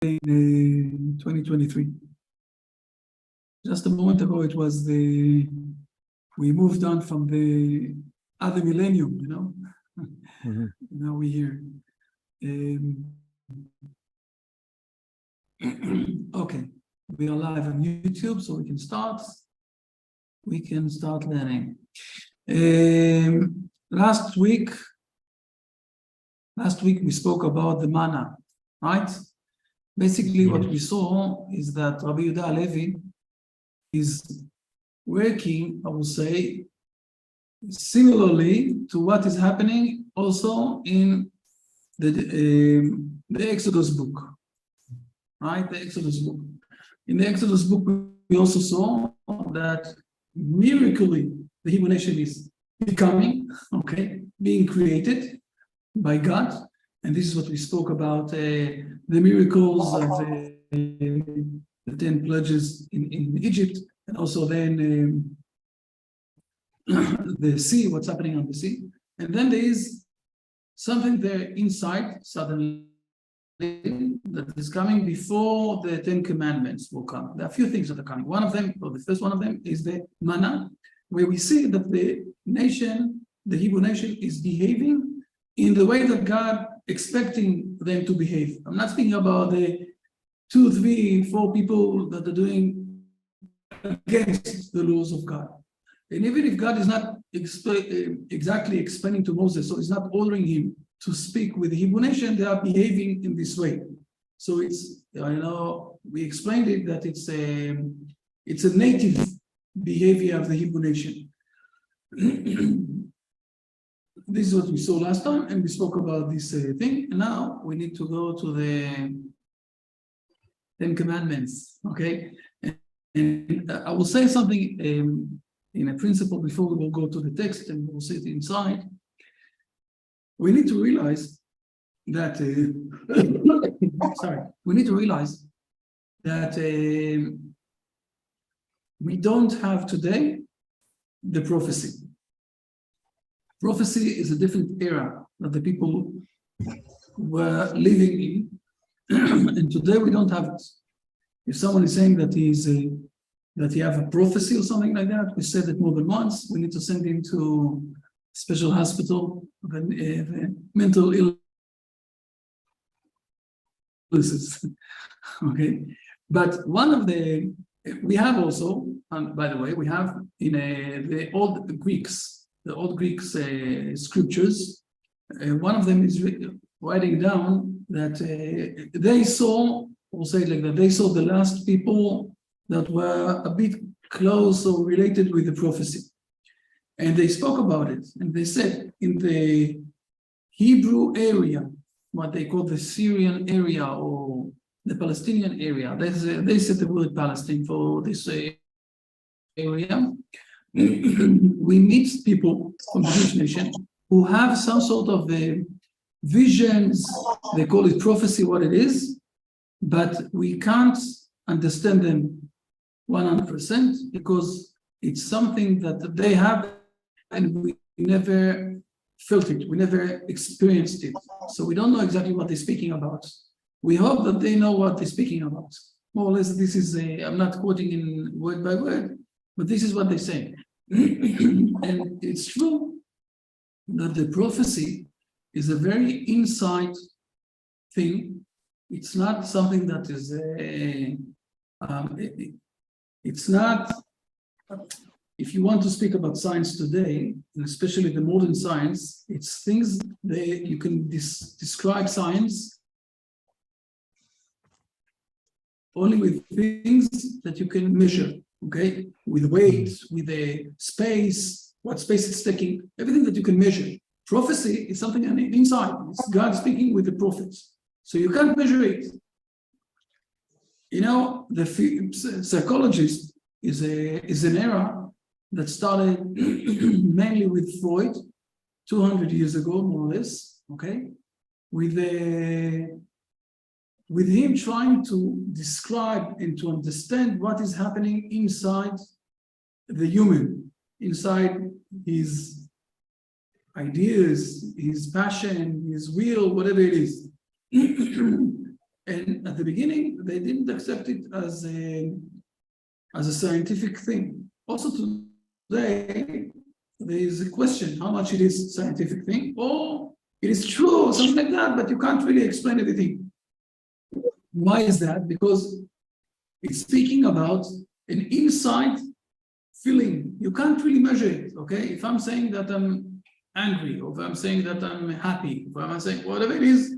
in 2023. Just a moment ago, it was we moved on from the other millennium, you know. Mm-hmm. Now we're here. Okay, we are live on YouTube, so we can start. We can start learning. Last week we spoke about the manna, right? Basically, what we saw is that Rabbi Yehuda Halevi is working, I would say, similarly to what is happening also in the Exodus book, right? The Exodus book. In the Exodus book, we also saw that miraculously the Hebrew nation is becoming, okay, being created by God. And this is what we spoke about, the miracles of the 10 pledges in Egypt, and also then the sea, what's happening on the sea. And then there is something there inside, suddenly, that is coming before the 10 commandments will come. There are a few things that are coming. One of them, or the first one of them, is the manna, where we see that the nation, the Hebrew nation, is behaving in the way that God expecting them to behave. I'm not speaking about the 2, 3, 4 people that are doing against the laws of God. And even if God is not exactly explaining to Moses, so he's not ordering him to speak with the Hebrew nation, they are behaving in this way. So it's, we explained it that it's a native behavior of the Hebrew nation. This is what we saw last time, and we spoke about this thing. And now we need to go to the 10 commandments, okay? And I will say something in a principle before we will go to the text and we'll see it inside. We need to realize that, we need to realize that we don't have today the prophecy. Prophecy is a different era that the people were living in, and today we don't have it. If someone is saying that that he have a prophecy or something like that, we said it more than once. We need to send him to a special hospital of mental illnesses. Okay, but one of we have also, and by the way, we have in the old Greeks. The old Greeks scriptures, one of them is writing down that they saw, we'll say it like that, they saw the last people that were a bit close or related with the prophecy. And they spoke about it. And they said in the Hebrew area, what they call the Syrian area or the Palestinian area, they said the word Palestine for this area. We meet people from the Jewish nation who have some sort of visions, they call it prophecy, what it is, but we can't understand them 100% because it's something that they have and we never felt it, we never experienced it. So we don't know exactly what they're speaking about. We hope that they know what they're speaking about. More or less, this is I'm not quoting in word by word, but this is what they say. And it's true that the prophecy is a very inside thing. It's not something that is it's not, if you want to speak about science today, and especially the modern science, it's things that you can describe science only with things that you can measure. Okay, with weight, with the space, what space it's taking, everything that you can measure. Prophecy is something inside. It's God speaking with the prophets. So you can't measure it. You know, the psychologist is an era that started mainly with Freud 200 years ago, more or less, okay? With him trying to describe and to understand what is happening inside the human, inside his ideas, his passion, his will, whatever it is. And at the beginning, they didn't accept it as a scientific thing. Also today, there is a question how much it is a scientific thing, or it is true, or something like that, but you can't really explain everything. Why is that? Because it's speaking about an inside feeling. You can't really measure it, okay? If I'm saying that I'm angry, or if I'm saying that I'm happy, if I'm saying whatever it is,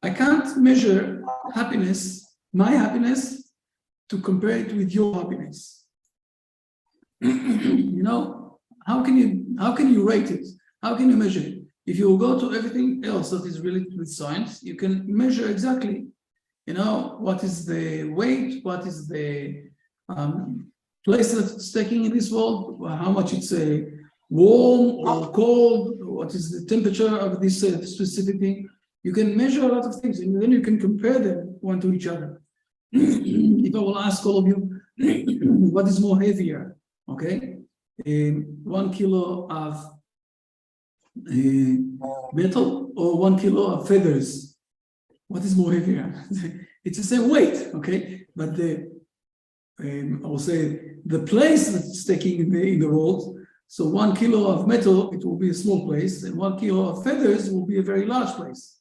I can't measure happiness, my happiness, to compare it with your happiness. You know, how can you rate it? How can you measure it? If you go to everything else that is related with science, you can measure exactly, you know, what is the weight, what is the place that's taking in this world, how much it's warm or cold, what is the temperature of this specific thing. You can measure a lot of things, and then you can compare them one to each other. If I will ask all of you, what is more heavier? Okay, 1 kilo of metal or 1 kilo of feathers? What is more heavier? It's the same weight, okay, but I will say the place that's taking in the world. So 1 kilo of metal, it will be a small place, and 1 kilo of feathers will be a very large place.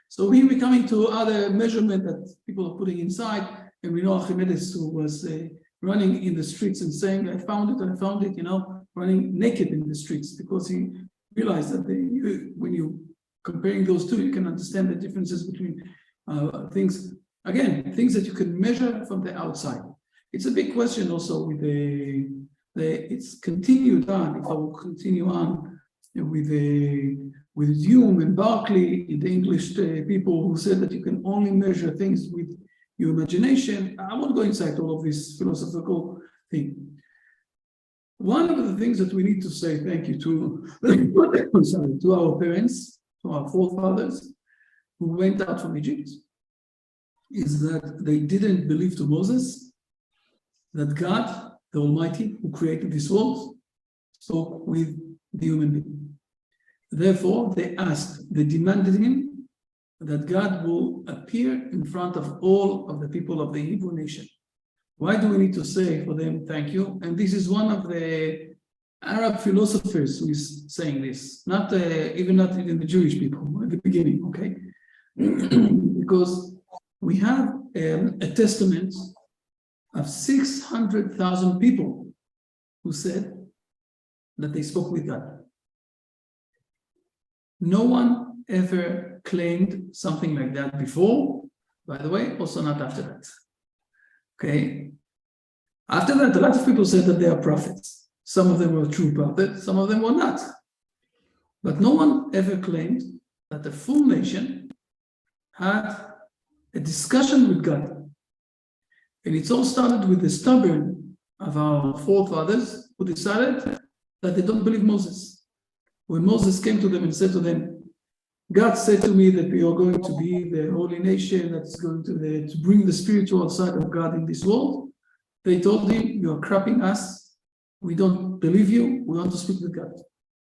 So here we're coming to other measurement that people are putting inside, and we know Archimedes, who was running in the streets and saying, I found it, you know, running naked in the streets, because he realized that when you comparing those two, you can understand the differences between things, again, things that you can measure from the outside. It's a big question also with it's continued on, if I will continue on with Hume and Berkeley, the English people who said that you can only measure things with your imagination. I won't go inside all of this philosophical thing. One of the things that we need to say thank you to, to our parents, to our forefathers who went out from Egypt, is that they didn't believe to Moses that God, the Almighty, who created this world, spoke with the human being. Therefore, they demanded him that God will appear in front of all of the people of the Hebrew nation. Why do we need to say for them thank you? And this is one of the Arab philosophers who is saying this, not even the Jewish people at the beginning, okay? Because we have a testament of 600,000 people who said that they spoke with God. No one ever claimed something like that before, by the way, also not after that. Okay. After that, a lot of people said that they are prophets. Some of them were true prophets, some of them were not. But no one ever claimed that the full nation had a discussion with God. And it's all started with the stubborn of our forefathers who decided that they don't believe Moses. When Moses came to them and said to them, God said to me that we are going to be the holy nation that's going to bring the spiritual side of God in this world, they told him, you are crapping us. We don't believe you. We want to speak with God.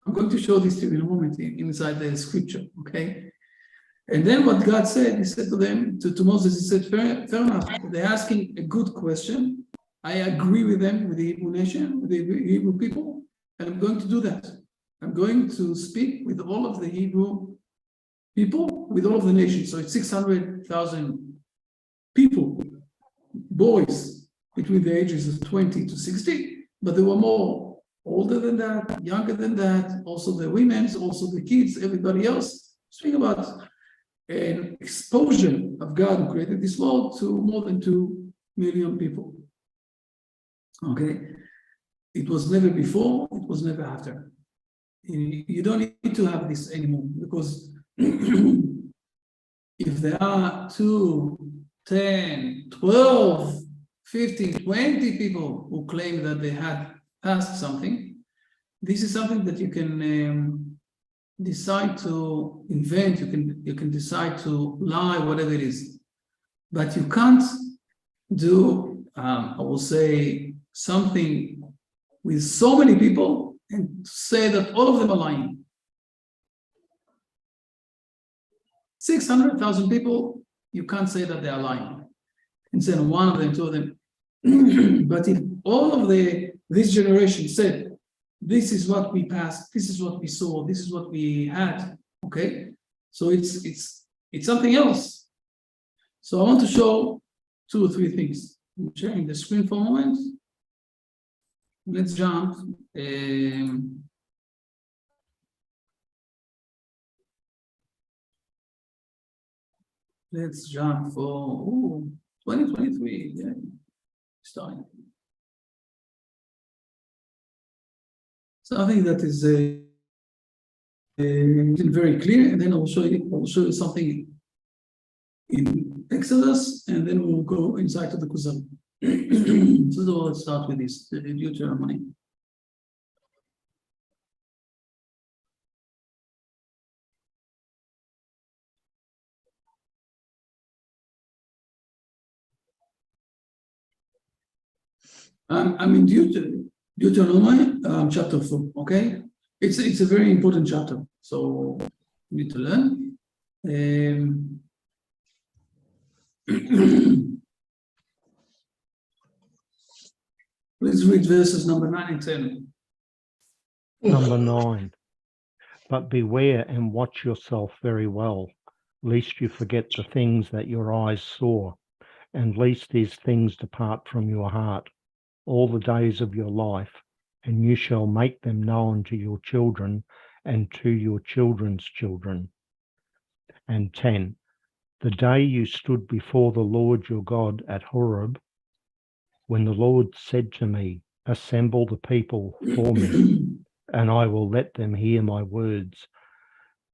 I'm going to show this to you in a moment inside the scripture, okay? And then what God said, he said to them, to Moses, he said, fair enough. They're asking a good question. I agree with them, with the Hebrew nation, with the Hebrew people, and I'm going to do that. I'm going to speak with all of the Hebrew people, with all of the nations. So it's 600,000 people, boys between the ages of 20 to 60, but there were more older than that, younger than that, also the women, also the kids, everybody else. Speaking about an exposure of God who created this world to more than 2 million people. Okay, it was never before, it was never after. You don't need to have this anymore, because if there are 2, 10, 12, 15, 20 people who claim that they had passed something, this is something that you can decide to invent, you can decide to lie, whatever it is. But you can't do, I will say, something with so many people and say that all of them are lying. 600,000 people, you can't say that they are lying. Instead of one of them, two of them. But if all of this generation said, this is what we passed, this is what we saw, this is what we had, okay? So it's something else. So I want to show 2 or 3 things. I'm sharing the screen for a moment. Let's jump. Let's jump for 2023. Yeah, starting. So I think that is very clear, and then I'll show you something in Exodus, and then we'll go inside to the Kuzari. So let's start with this, the Deuteronomy. I'm in Deuteronomy chapter 4, okay? It's a very important chapter, so you need to learn. Please read verses number 9 and 10. Number 9. But beware and watch yourself very well, lest you forget the things that your eyes saw, and lest these things depart from your heart all the days of your life, and you shall make them known to your children and to your children's children. And 10. The day you stood before the Lord your God at Horeb, when the Lord said to me, assemble the people for me, and I will let them hear my words,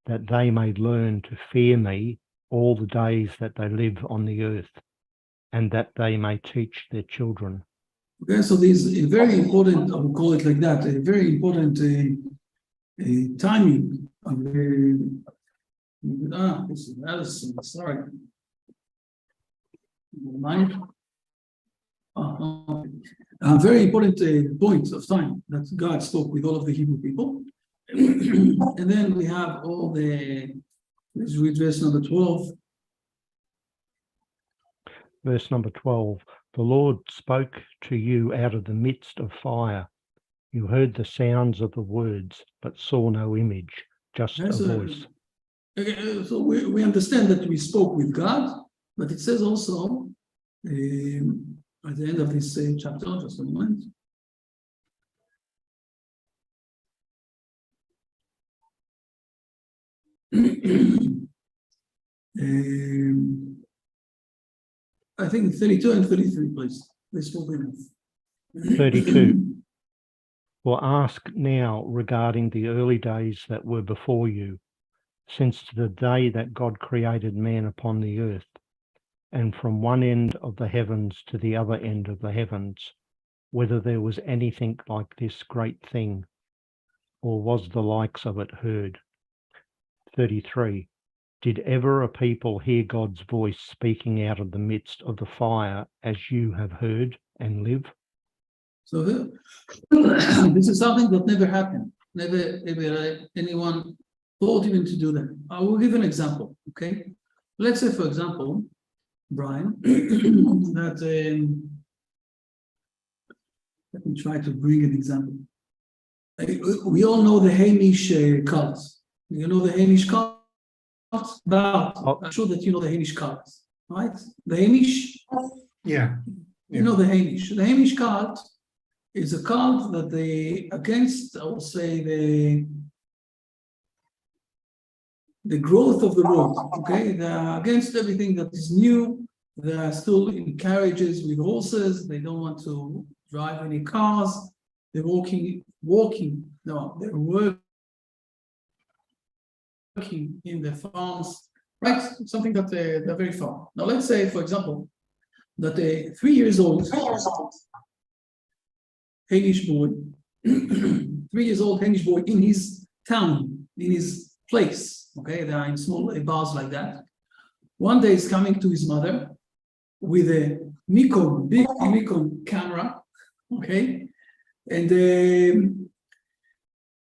that they may learn to fear me all the days that they live on the earth, and that they may teach their children. Okay, so there's a very important, I will call it like that, a very important timing of this is Allison, sorry. Mind? A very important point of time that God spoke with all of the Hebrew people. And then we have all let's read verse number 12. Verse number 12, the Lord spoke to you out of the midst of fire. You heard the sounds of the words, but saw no image, just a voice. So we understand that we spoke with God, but it says also at the end of this chapter, just a moment. I think 32 and 33, please. This will be enough. 32. Well, ask now regarding the early days that were before you, since to the day that God created man upon the earth, and from one end of the heavens to the other end of the heavens, whether there was anything like this great thing, or was the likes of it heard. 33. Did ever a people hear God's voice speaking out of the midst of the fire as you have heard and live? So this is something that never happened. Never anyone thought even to do that. I will give an example, okay? Let's say, for example, Brian, that let me try to bring an example. We all know the Hamish cult. You know the Hamish cult? I'm sure that you know the Hamish cult, right? The Hamish? Yeah. You know the Hamish. The Hamish cult is a cult that they against, I will say, the growth of the world, okay? They're against everything that is new. They're still in carriages with horses. They don't want to drive any cars. They're they're working in the farms, right? Something that they're very far. Now, let's say, for example, that a 3 years old Hamish boy, 3 years old Hamish boy in his town, in his place, okay, they are in small bars like that. One day he's coming to his mother with a big Nikon camera, okay, and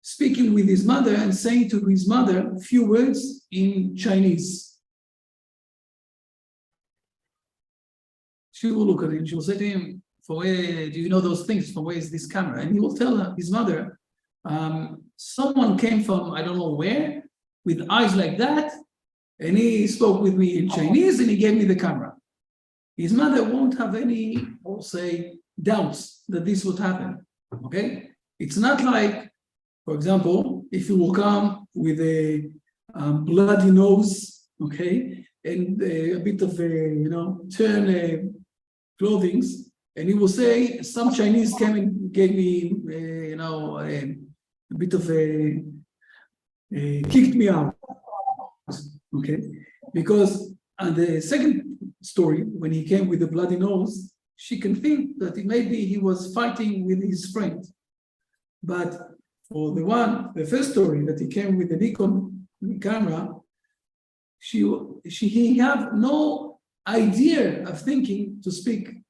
speaking with his mother and saying to his mother a few words in Chinese. she will look at him, she will say to him, "For where do you know those things? For where is this camera?" And he will tell her, his mother, someone came from I don't know where with eyes like that, and he spoke with me in Chinese and he gave me the camera. His mother won't have any, I'll say, doubts that this would happen. Okay? It's not like, for example, if you will come with a bloody nose, okay, and a bit of a, turn clothing, and he will say, some Chinese came and gave me, a bit of kicked me out, okay? Because on the second story, when he came with the bloody nose, she can think that maybe he was fighting with his friend. But for the first story that he came with the Nikon camera, he have no idea of thinking to speak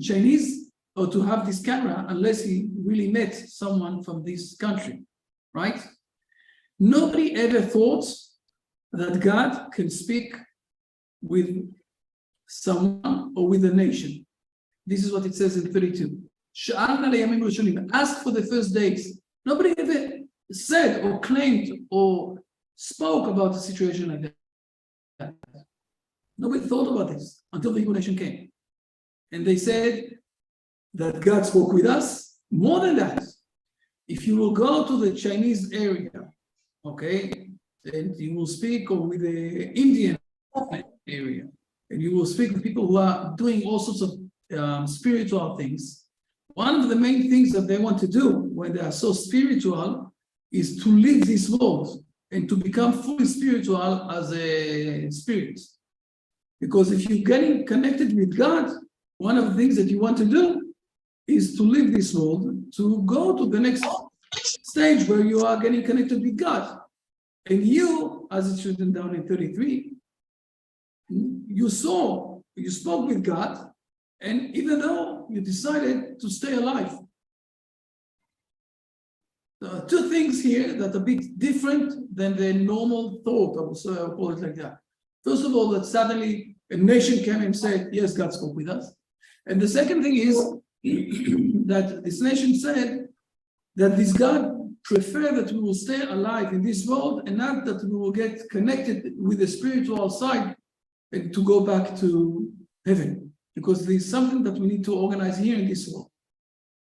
Chinese or to have this camera unless he really met someone from this country, right? Nobody ever thought that God can speak with someone or with a nation. This is what it says in 32. Ask for the first days. Nobody ever said or claimed or spoke about a situation like that. Nobody thought about this until the Hebrew nation came. And they said that God spoke with us. More than that, if you will go to the Chinese area, okay, and you will speak with the Indian area, and you will speak with people who are doing all sorts of spiritual things. One of the main things that they want to do when they are so spiritual is to leave this world and to become fully spiritual as a spirit. Because if you're getting connected with God, one of the things that you want to do is to leave this world, to go to the next stage where you are getting connected with God. And you, as it's written down in 33, you spoke with God, and even though you decided to stay alive. There are two things here that are a bit different than the normal thought, I'll call it like that. First of all, that suddenly a nation came and said, yes, God spoke with us. And the second thing is that this nation said that this God prefer that we will stay alive in this world and not that we will get connected with the spiritual side and to go back to heaven, because there's something that we need to organize here in this world.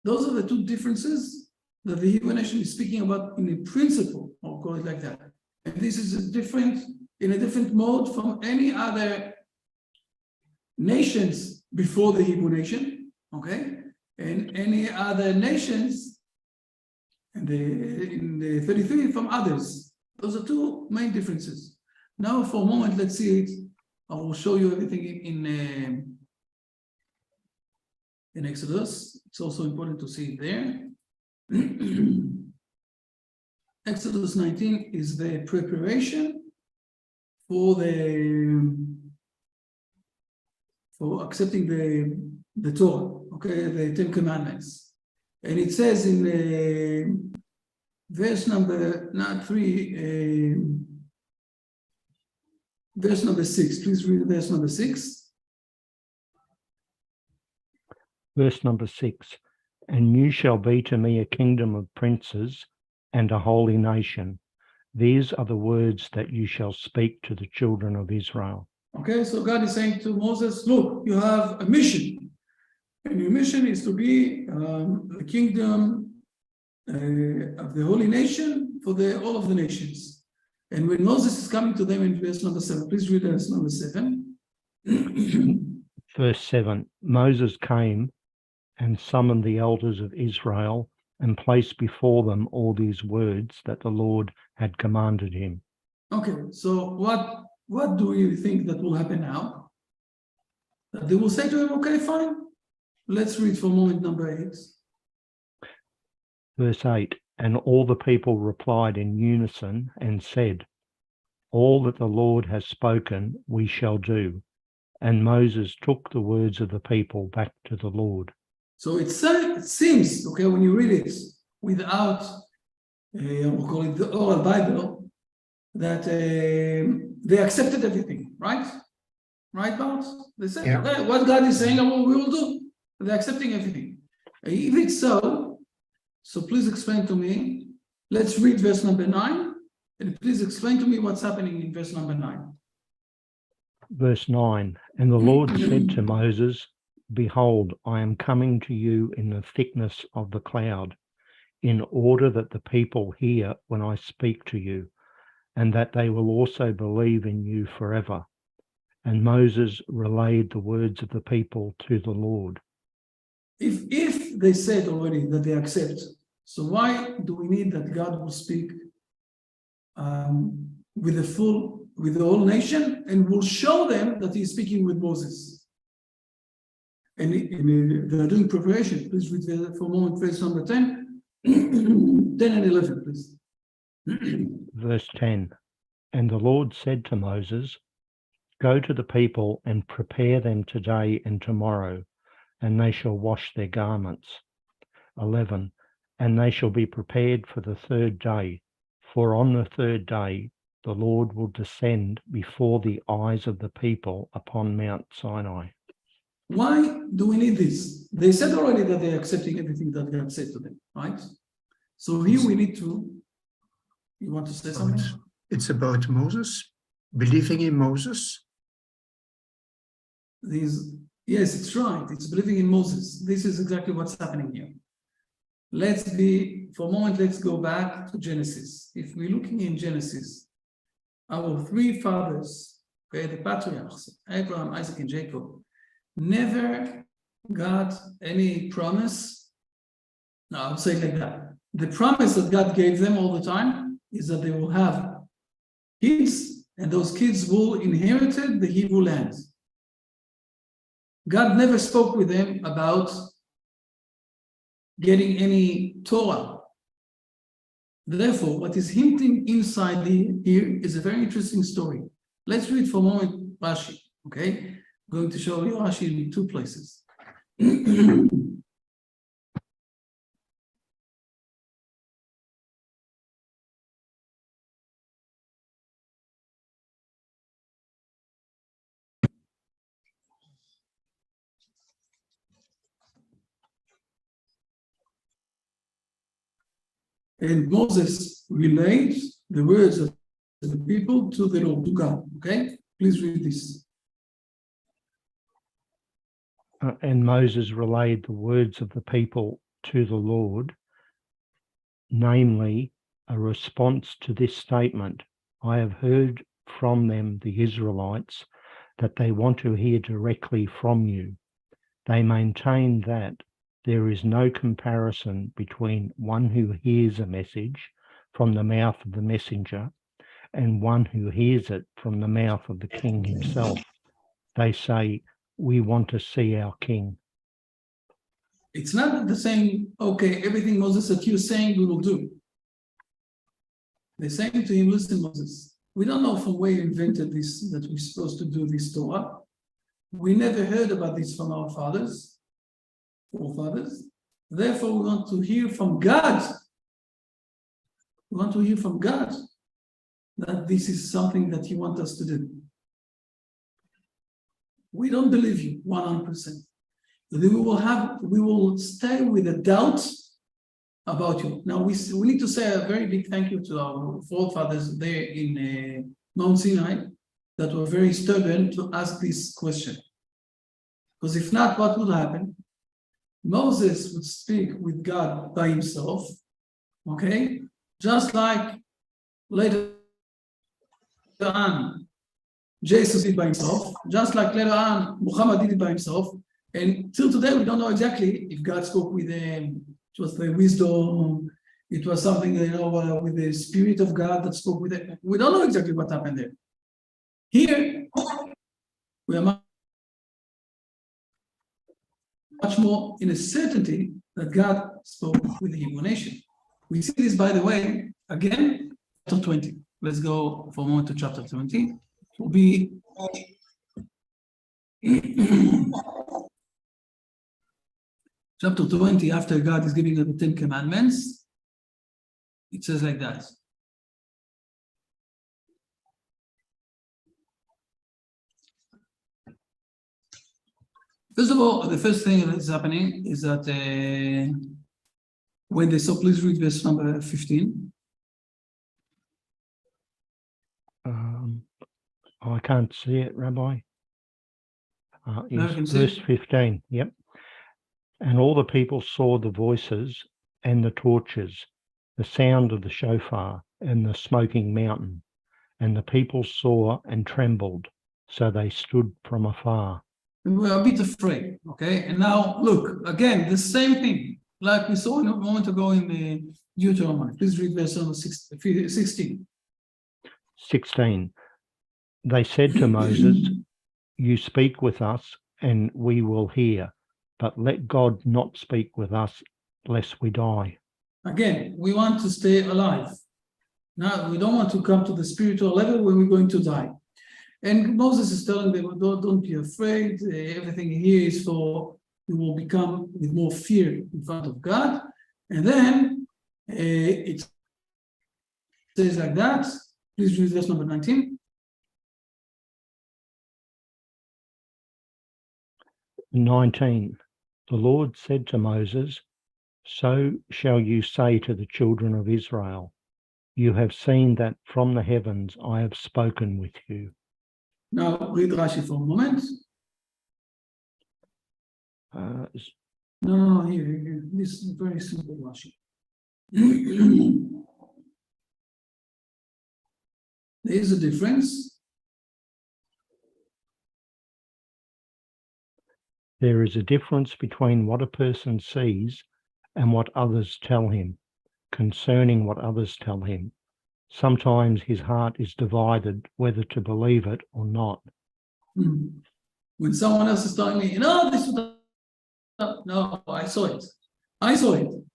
Those are the two differences that the Hebrew nation is speaking about in a principle, I'll call it like that. And this is in a different mode from any other nations before the Hebrew nation, okay? And any other nations in the 33 from others. Those are two main differences. Now for a moment, let's see it. I will show you everything in Exodus. It's also important to see it there. Exodus 19 is the preparation for accepting the Torah, okay, the Ten Commandments. And it says in verse number, not 3, verse number 6. Please read verse number 6. Verse number 6. And you shall be to me a kingdom of princes and a holy nation. These are the words that you shall speak to the children of Israel. Okay, so God is saying to Moses, look, you have a mission. And your mission is to be the kingdom of the holy nation for all of the nations. And when Moses is coming to them in verse number 7, please read verse number 7. Verse 7, Moses came and summoned the elders of Israel and placed before them all these words that the Lord had commanded him. Okay, so what do you think that will happen now? They will say to him, okay, fine. Let's read for moment number 8. Verse 8, and all the people replied in unison and said, all that the Lord has spoken, we shall do. And Moses took the words of the people back to the Lord. So it seems, okay, when you read it without, we'll call it the oral Bible, that they accepted everything, right? Right, Bart? They say, Yeah. okay, what God is saying, we will do. They're accepting everything. If it's so please explain to me. Let's read verse number 9, and please explain to me what's happening in verse number 9. Verse 9, and the Lord said to Moses, behold, I am coming to you in the thickness of the cloud, in order that the people hear when I speak to you, and that they will also believe in you forever. And Moses relayed the words of the people to the Lord. If they said already that they accept, so why do we need that God will speak with the whole nation, and will show them that he's speaking with Moses? And they're doing preparation. Please read for a moment verse number 10, 10 and 11, please. Verse 10, and the Lord said to Moses, go to the people and prepare them today and tomorrow, and they shall wash their garments. 11, and they shall be prepared for the third day, for on the third day the Lord will descend before the eyes of the people upon Mount Sinai. Why do we need this? They said already that they're accepting everything that God said to them, right? So here we need to, you want to say something? It's about Moses, believing in Moses. Yes, it's right. It's believing in Moses. This is exactly what's happening here. For a moment, let's go back to Genesis. If we're looking in Genesis, our three fathers, okay, the patriarchs, Abraham, Isaac, and Jacob, never got any promise. No, I would say like that. The promise that God gave them all the time is that they will have kids, and those kids will inherit the Hebrew land. God never spoke with them about getting any Torah. Therefore, what is hinting inside here is a very interesting story. Let's read for a moment Rashi, okay? I'm going to show you Rashi in two places. And Moses relayed the words of the people to the Lord, to God. Okay, please read this. And Moses relayed the words of the people to the Lord, namely a response to this statement. I have heard from them, the Israelites, that they want to hear directly from you. They maintain that there is no comparison between one who hears a message from the mouth of the messenger and one who hears it from the mouth of the king himself. They say, we want to see our king. It's not the same, okay, everything Moses that you're saying we will do. They're saying to him, listen, Moses, we don't know from where you invented this, that we're supposed to do this Torah. We never heard about this from our forefathers. Therefore, we want to hear from God. We want to hear from God that this is something that you want us to do. We don't believe you 100%. We will stay with a doubt about you. Now we need to say a very big thank you to our forefathers there in Mount Sinai that were very stubborn to ask this question. Because if not, what would happen? Moses would speak with God by himself, okay? Just like later on, Jesus did by himself, just like later on, Muhammad did it by himself. And till today, we don't know exactly if God spoke with him. It was the wisdom, it was something, with the Spirit of God that spoke with him. We don't know exactly what happened there. Here, we are much more in a certainty that God spoke with the Hebrew nation. We see this, by the way, again, chapter 20. Let's go for a moment to chapter 20. It will be chapter 20, after God is giving us the 10 commandments. It says like that. First of all, the first thing that's happening is that when they saw, please read verse number 15. I can't see it, Rabbi. Now Yes, you can see verse it. 15, yep. And all the people saw the voices and the torches, the sound of the shofar and the smoking mountain. And the people saw and trembled, so they stood from afar. We were a bit afraid, okay? And now, look, again, the same thing, like we saw a moment ago in the Deuteronomy. Please read verse number 16. 16. They said to Moses, you speak with us, and we will hear, but let God not speak with us, lest we die. Again, we want to stay alive. Now, we don't want to come to the spiritual level where we're going to die. And Moses is telling them, don't be afraid. Everything here is for you will become with more fear in front of God. And then it says like that. Please read verse number 19. 19. The Lord said to Moses, so shall you say to the children of Israel, you have seen that from the heavens I have spoken with you. Now read Rashi for a moment. No, here. This is very simple Rashi. There is a difference. There is a difference between what a person sees and what others tell him, concerning what others tell him. Sometimes his heart is divided whether to believe it or not. When someone else is telling me, this is no, I saw it.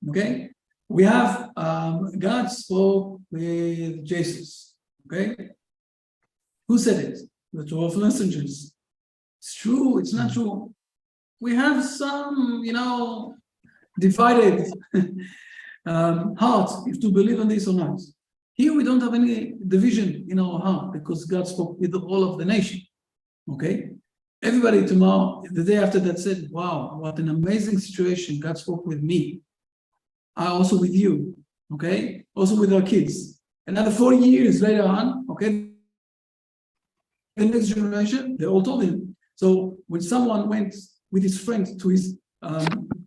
Okay? We have God spoke with Jesus. Okay? Who said it? The 12 messengers. It's true, it's not true. We have some, divided heart if to believe in this or not. Here we don't have any division in our heart because God spoke with all of the nation. Okay? Everybody tomorrow, the day after that said, wow, what an amazing situation. God spoke with me. Also with you. Okay? Also with our kids. Another 40 years later on, okay, the next generation, they all told him. So when someone went with his friend to his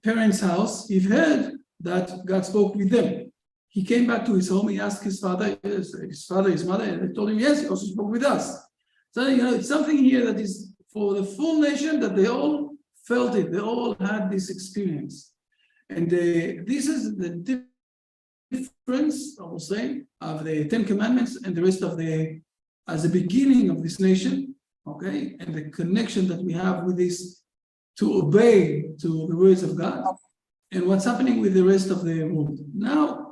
parents' house, he heard that God spoke with them. He came back to his home, he asked his father, his mother, and they told him, yes, he also spoke with us. So, it's something here that is for the full nation that they all felt it. They all had this experience. And this is the difference, I will say, of the 10 Commandments and the rest of as a beginning of this nation, okay, and the connection that we have with this to obey to the words of God, and what's happening with the rest of the world. Now,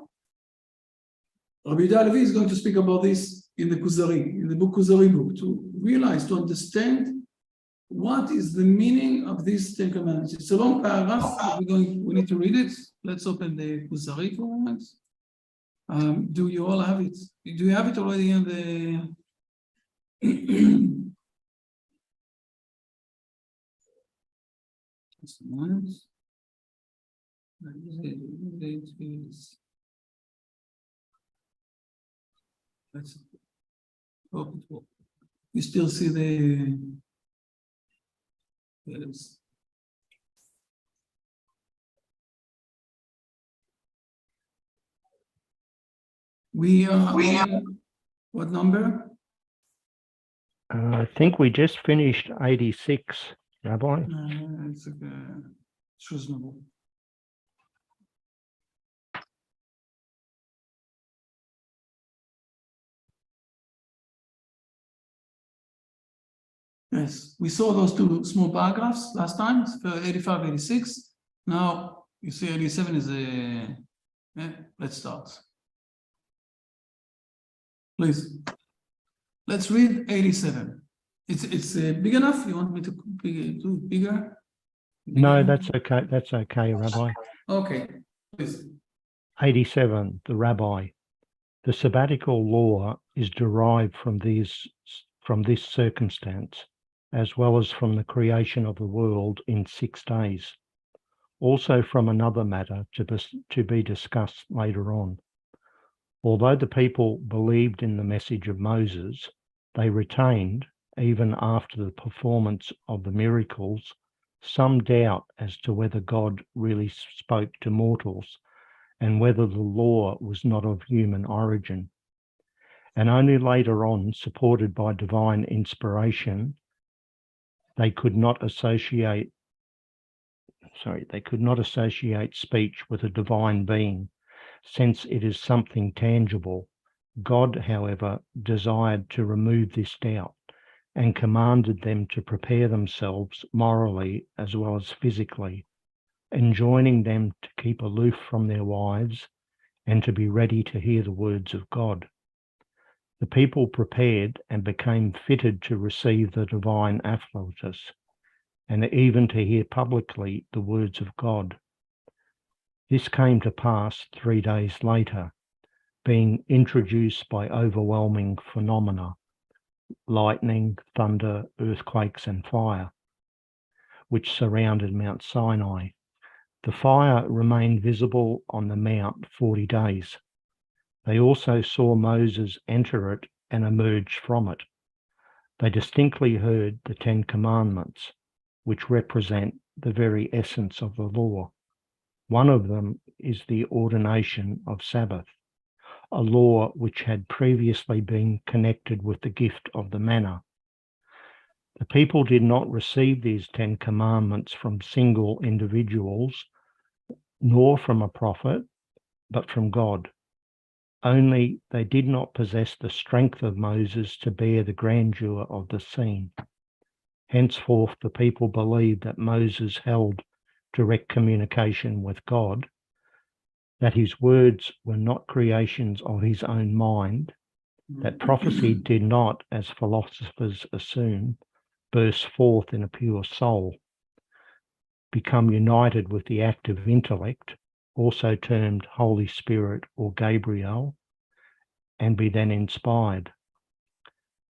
Rabbi Levi is going to speak about this in the Kuzari, in the book Kuzari book, to realize, to understand what is the meaning of these 10 commandments. It's a long paragraph. We need to read it. Let's open the Kuzari for a moment. Do you all have it? Do you have it already in the just a moment. Let's hope it will. You still see the yes. We are on what number? I think we just finished 86, Rabbi. It's reasonable. Yes, we saw those two small paragraphs last time for 85, 86. Now you see 87 is a. Let's start. Please. Let's read 87. It's big enough. You want me to do it bigger? No, that's okay. That's okay, Rabbi. Okay, please. 87, the Rabbi. The sabbatical law is derived from this circumstance. as well as from the creation of the world in 6 days. Also from another matter to be discussed later on. Although the people believed in the message of Moses, they retained, even after the performance of the miracles, some doubt as to whether God really spoke to mortals and whether the law was not of human origin. And only later on, supported by divine inspiration, they could not associate speech with a divine being, since it is something tangible. God, however, desired to remove this doubt and commanded them to prepare themselves morally as well as physically, enjoining them to keep aloof from their wives and to be ready to hear the words of God. The people prepared and became fitted to receive the divine afflatus and even to hear publicly the words of God. This came to pass 3 days later, being introduced by overwhelming phenomena, lightning, thunder, earthquakes, and fire, which surrounded Mount Sinai. The fire remained visible on the mount 40 days. They also saw Moses enter it and emerge from it. They distinctly heard the 10 Commandments, which represent the very essence of the law. One of them is the ordination of Sabbath, a law which had previously been connected with the gift of the manna. The people did not receive these 10 Commandments from single individuals, nor from a prophet, but from God. Only they did not possess the strength of Moses to bear the grandeur of the scene. Henceforth, the people believed that Moses held direct communication with God, that his words were not creations of his own mind, that prophecy did not, as philosophers assume, burst forth in a pure soul, become united with the active intellect, also termed Holy Spirit or Gabriel, and be then inspired.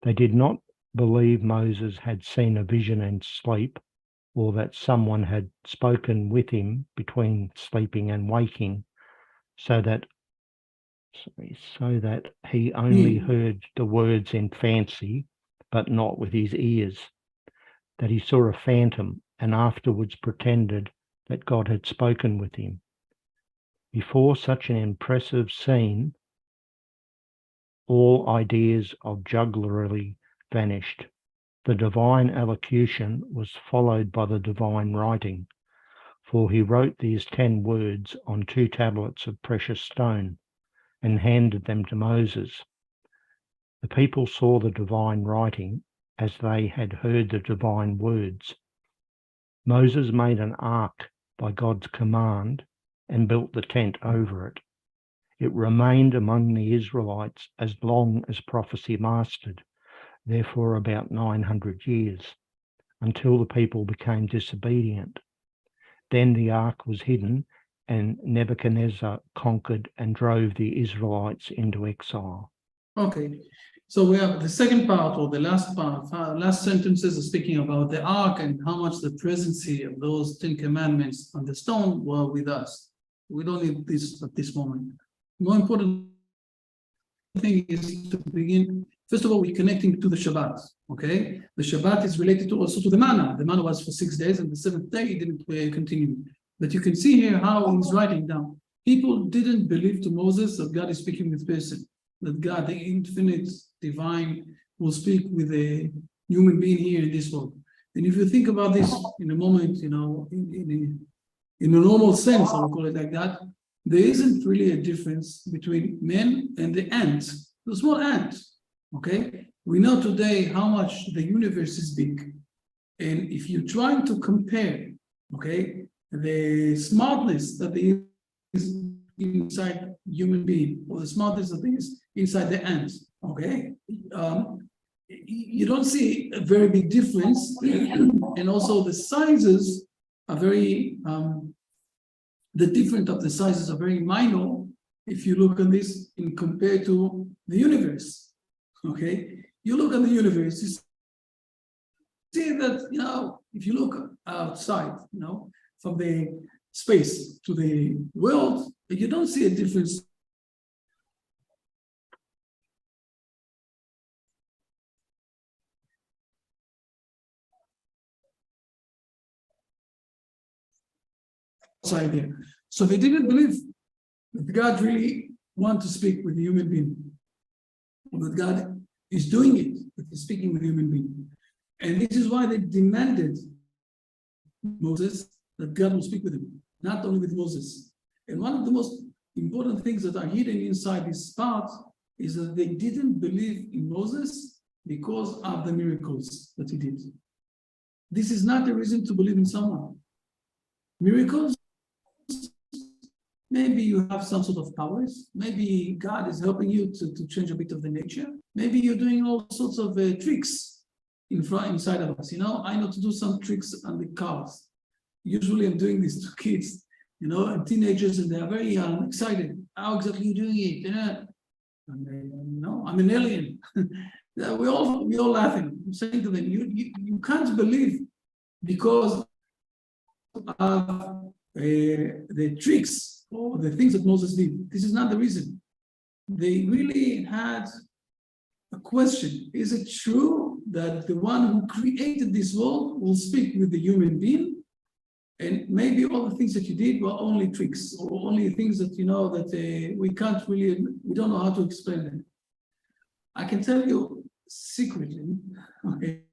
They did not believe Moses had seen a vision in sleep, or that someone had spoken with him between sleeping and waking, so that he only heard the words in fancy, but not with his ears, that he saw a phantom and afterwards pretended that God had spoken with him. Before such an impressive scene, all ideas of jugglery vanished. The divine elocution was followed by the divine writing, for he wrote these 10 words on 2 tablets of precious stone and handed them to Moses. The people saw the divine writing as they had heard the divine words. Moses made an ark by God's command and built the tent over it. It remained among the Israelites as long as prophecy lasted, therefore about 900 years, until the people became disobedient. Then the ark was hidden, and Nebuchadnezzar conquered and drove the Israelites into exile. Okay, so we have the second part, or the last part, last sentences are speaking about the ark and how much the presence of those 10 commandments on the stone were with us. We don't need this at this moment. More important thing is to begin, first of all, we're connecting to the Shabbat, okay? The Shabbat is related also to the manna. The manna was for 6 days, and the 7th day it didn't continue. But you can see here how he's writing down. People didn't believe to Moses that God is speaking with person, that God, the infinite divine, will speak with a human being here in this world. And if you think about this in a moment, you know, in a normal sense, I would call it like that, there isn't really a difference between men and the ants, the small ant, okay? We know today how much the universe is big. And if you're trying to compare, okay, the smartness that is inside human being, or the smartness that is inside the ants, okay, you don't see a very big difference. And also the sizes are very, the difference of the sizes are very minor if you look at this in compared to the universe, okay? You look at the universe, see that, if you look outside, from the space to the world, you don't see a difference. Outside there. So they didn't believe that God really wants to speak with a human being. But God is doing it, that He's speaking with a human being. And this is why they demanded Moses that God will speak with him, not only with Moses. And one of the most important things that are hidden inside this part is that they didn't believe in Moses because of the miracles that he did. This is not a reason to believe in someone. Miracles, maybe you have some sort of powers. Maybe God is helping you to change a bit of the nature. Maybe you're doing all sorts of tricks inside of us. I know to do some tricks on the cars. Usually I'm doing this to kids, and teenagers, and they are very excited. How exactly are you doing it? I'm an alien. We're all laughing. I'm saying to them, you can't believe because of the tricks or the things that Moses did. This is not the reason. They really had a question. Is it true that the one who created this world will speak with the human being? And maybe all the things that you did were only tricks or only things that, that we don't know how to explain them. I can tell you secretly, okay,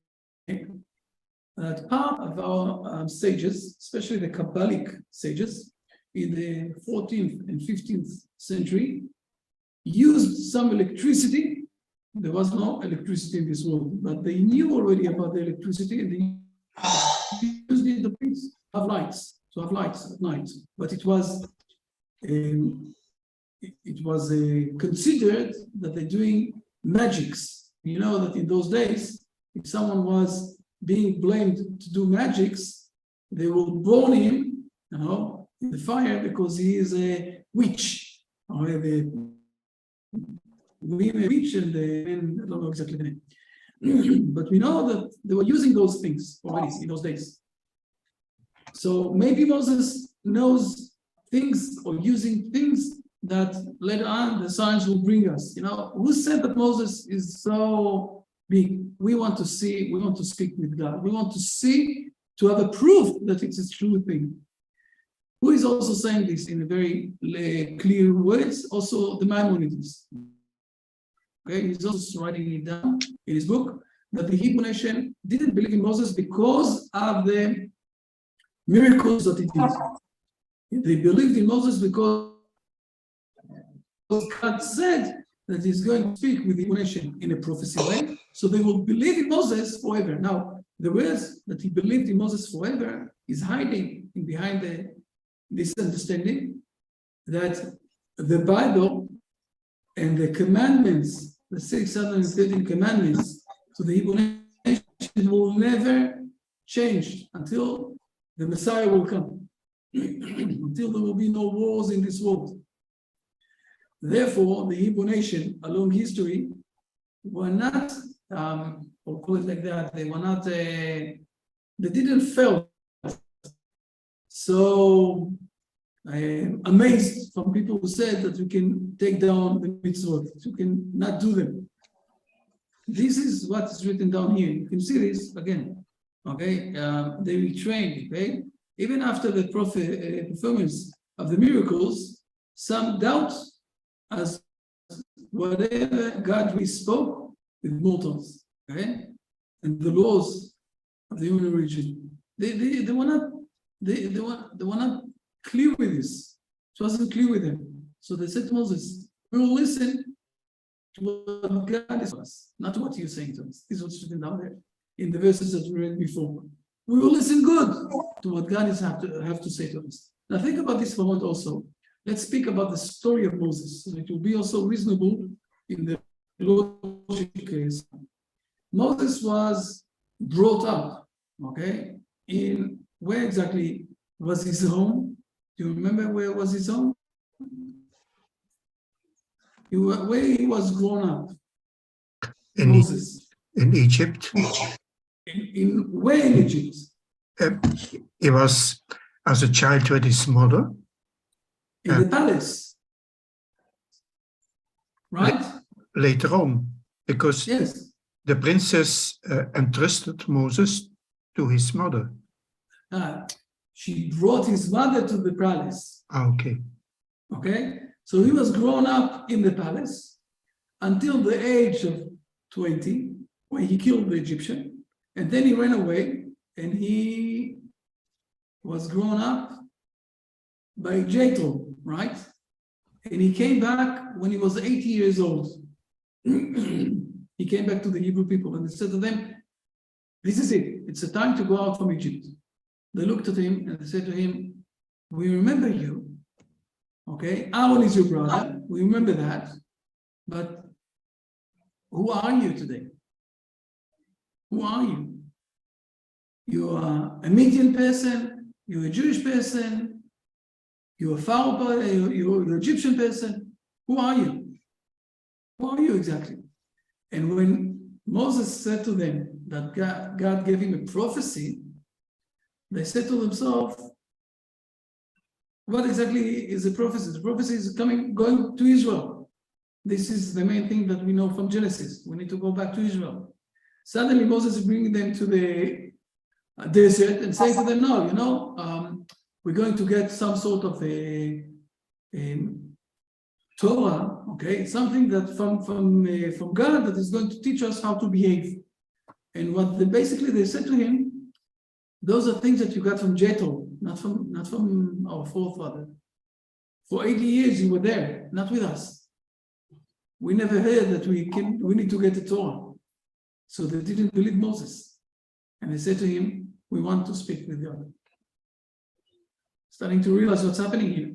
that part of our sages, especially the Kabbalic sages, in the 14th and 15th century, used some electricity. There was no electricity in this world, but they knew already about the electricity, and they used it to have lights at night. But it was considered that they're doing magics. You know that in those days, if someone was being blamed to do magics, they will burn him, in the fire because he is a witch, or the women witch and the men, I don't know exactly the name. But we know that they were using those things already in those days. So maybe Moses knows things or using things that later on the science will bring us. Who said that Moses is so big? We want to see, we want to speak with God. We want to see, to have a proof that it's a true thing. Who is also saying this in a very clear words? Also the Maimonides. Okay, he's also writing it down in his book that the Hebrew nation didn't believe in Moses because of the miracles that he did. They believed in Moses because God said that he's going to speak with the Hebrew nation in a prophecy way, so they will believe in Moses forever. Now, the words that he believed in Moses forever is hiding behind this understanding that the Bible and the commandments, the 613 commandments to the Hebrew nation will never change until the Messiah will come, until there will be no wars in this world. Therefore, the Hebrew nation, along history, were not, or call it like that, they were not, they didn't feel so amazed from people who said that you can take down the mitzvot, you can not do them. This is what is written down here. You can see this again. Okay, they retrained. Okay, even after the performance of the miracles, some doubt as whatever God really spoke with mortals. Okay, and the laws of the human religion. They were not clear with this. It wasn't clear with them. So they said to Moses, "We will listen to what God is to us, not to what you're saying to us." This is what's written down there in the verses that we read before. We will listen good to what God is have to say to us. Now think about this for a moment also. Let's speak about the story of Moses, so it will be also reasonable in the logic case. Moses was brought up, okay, in where exactly was his home? Do you remember where was his home? Where he was grown up. In Moses. In Egypt. where in Egypt? He was as a child with his mother. In the palace, right? Later on, because Yes. the princess entrusted Moses to his mother. She brought his mother to the palace. Okay. Okay, so he was grown up in the palace until the age of 20, when he killed the Egyptian, and then he ran away, and he was grown up by Jethro, right? And he came back when he was 80 years old. He came back to the Hebrew people and he said to them, "This is it. It's a time to go out from Egypt." They looked at him and they said to him, "We remember you. Okay, Aaron is your brother. We remember that. But who are you today? Who are you? You are a Median person. You're a Jewish person. You're a Pharaoh. You're an Egyptian person. Who are you? Who are you exactly?" And when Moses said to them that God gave him a prophecy, they said to themselves, "What exactly is the prophecy?" The prophecy is going to Israel. This is the main thing that we know from Genesis. We need to go back to Israel. Suddenly Moses is bringing them to the desert and saying to them, "No, we're going to get some sort of a Torah, okay, something that from God that is going to teach us how to behave." And what basically they said to him, "Those are things that you got from Jethro, not from our forefather. For 80 years you were there, not with us. We never heard that we need to get the Torah." So they didn't believe Moses. And they said to him, "We want to speak with God." Starting to realize what's happening here.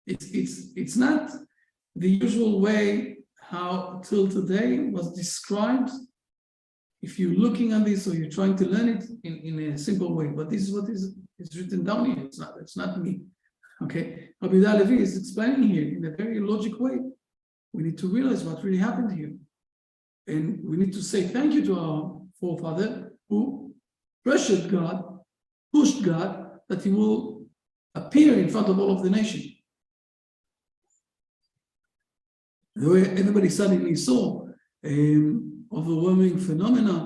It's not the usual way how till today was described. If you're looking at this or you're trying to learn it in a simple way, but this is what is written down here. It's not me. Okay, Rabbi Yehuda Levi is explaining here in a very logic way. We need to realize what really happened here. And we need to say thank you to our forefather who pressured God, pushed God, that he will appear in front of all of the nation. The way everybody suddenly saw overwhelming phenomena,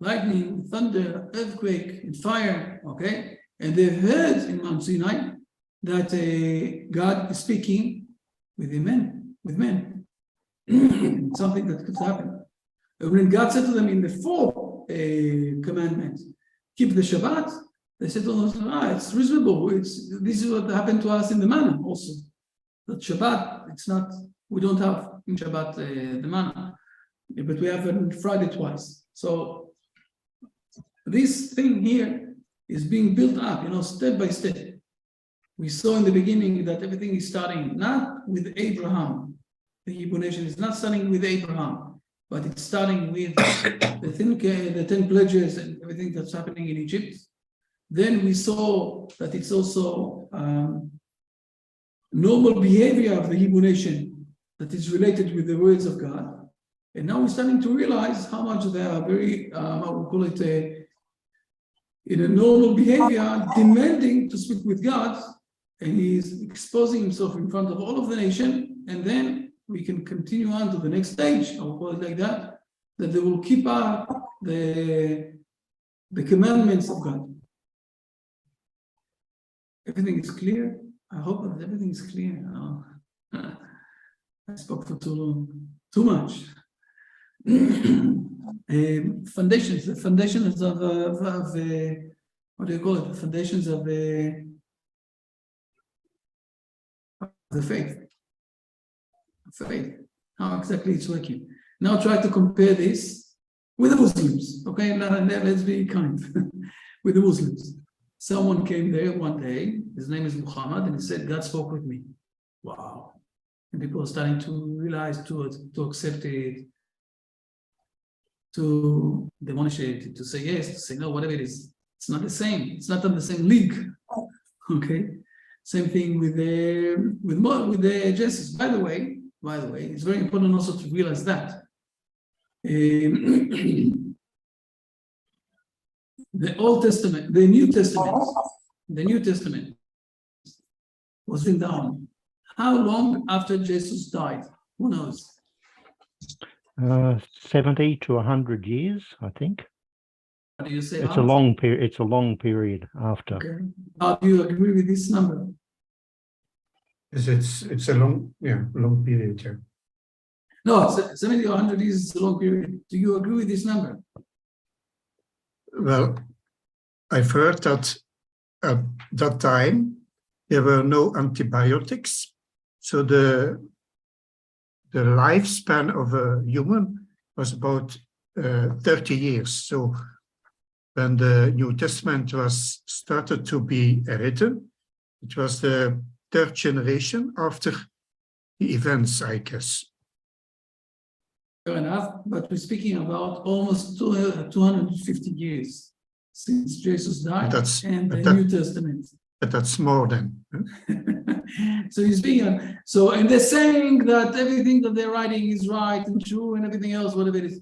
lightning, thunder, earthquake, and fire, okay? And they heard in Mount Sinai that God is speaking with men. Something that could happen. And when God said to them in the fourth commandment, keep the Shabbat, they said to them, it's reasonable. This is what happened to us in the manna also. That Shabbat, it's not, we don't have in Shabbat the manna, but we have it on Friday twice. So this thing here is being built up, step by step. We saw in the beginning that everything is starting not with Abraham. The Hebrew nation is not starting with Abraham, but it's starting with the 10 pledges and everything that's happening in Egypt. Then we saw that it's also normal behavior of the Hebrew nation that is related with the words of God. And now we're starting to realize how much they are very, how we call it, in a normal behavior, demanding to speak with God, and he's exposing himself in front of all of the nation, and then we can continue on to the next stage, I will call it like that they will keep up the commandments of God. Everything is clear? I hope that everything is clear. I spoke for too long, too much. Foundations, the foundations of what do you call it? The foundations of the faith. Faith. How exactly it's working. Now try to compare this with the Muslims. Okay, now let's be kind with the Muslims. Someone came there one day, his name is Muhammad, and he said, God spoke with me. Wow. And people are starting to realize, to accept it, they want to share it, to say yes, to say no, whatever it is. It's not the same. It's not on the same league. Okay. Same thing with the Jesus. By the way, it's very important also to realize that the Old Testament, the New Testament was written down. How long after Jesus died? Who knows? 70 to 100 years, I think. What do you say? It's a long period. It's a long period after. Okay. How do you agree with this number? It's a long period. Yeah. No, 70 or 100 years is a long period. Do you agree with this number? Well, I've heard that at that time there were no antibiotics, so the lifespan of a human was about 30 years. So when the New Testament was started to be written, it was the third generation after the events, I guess. Fair enough, but we're speaking about almost 250 years since Jesus died and the New Testament. But that's more than. So he's being and they're saying that everything that they're writing is right and true and everything else, whatever it is.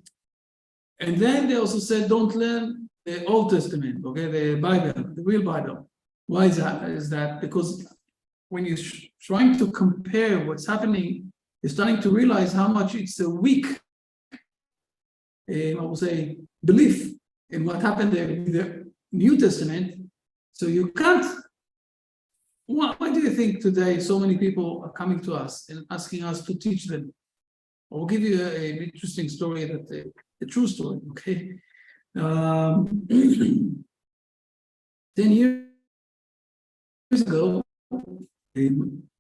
And then they also said, don't learn the Old Testament, okay, the Bible, the real Bible. Why is that? Is that because when you're trying to compare what's happening, you're starting to realize how much it's a weak, I would say, belief in what happened there in the New Testament. So you can't. Why do you think today so many people are coming to us and asking us to teach them? I'll give you an interesting story, a true story, okay? 10 years ago, a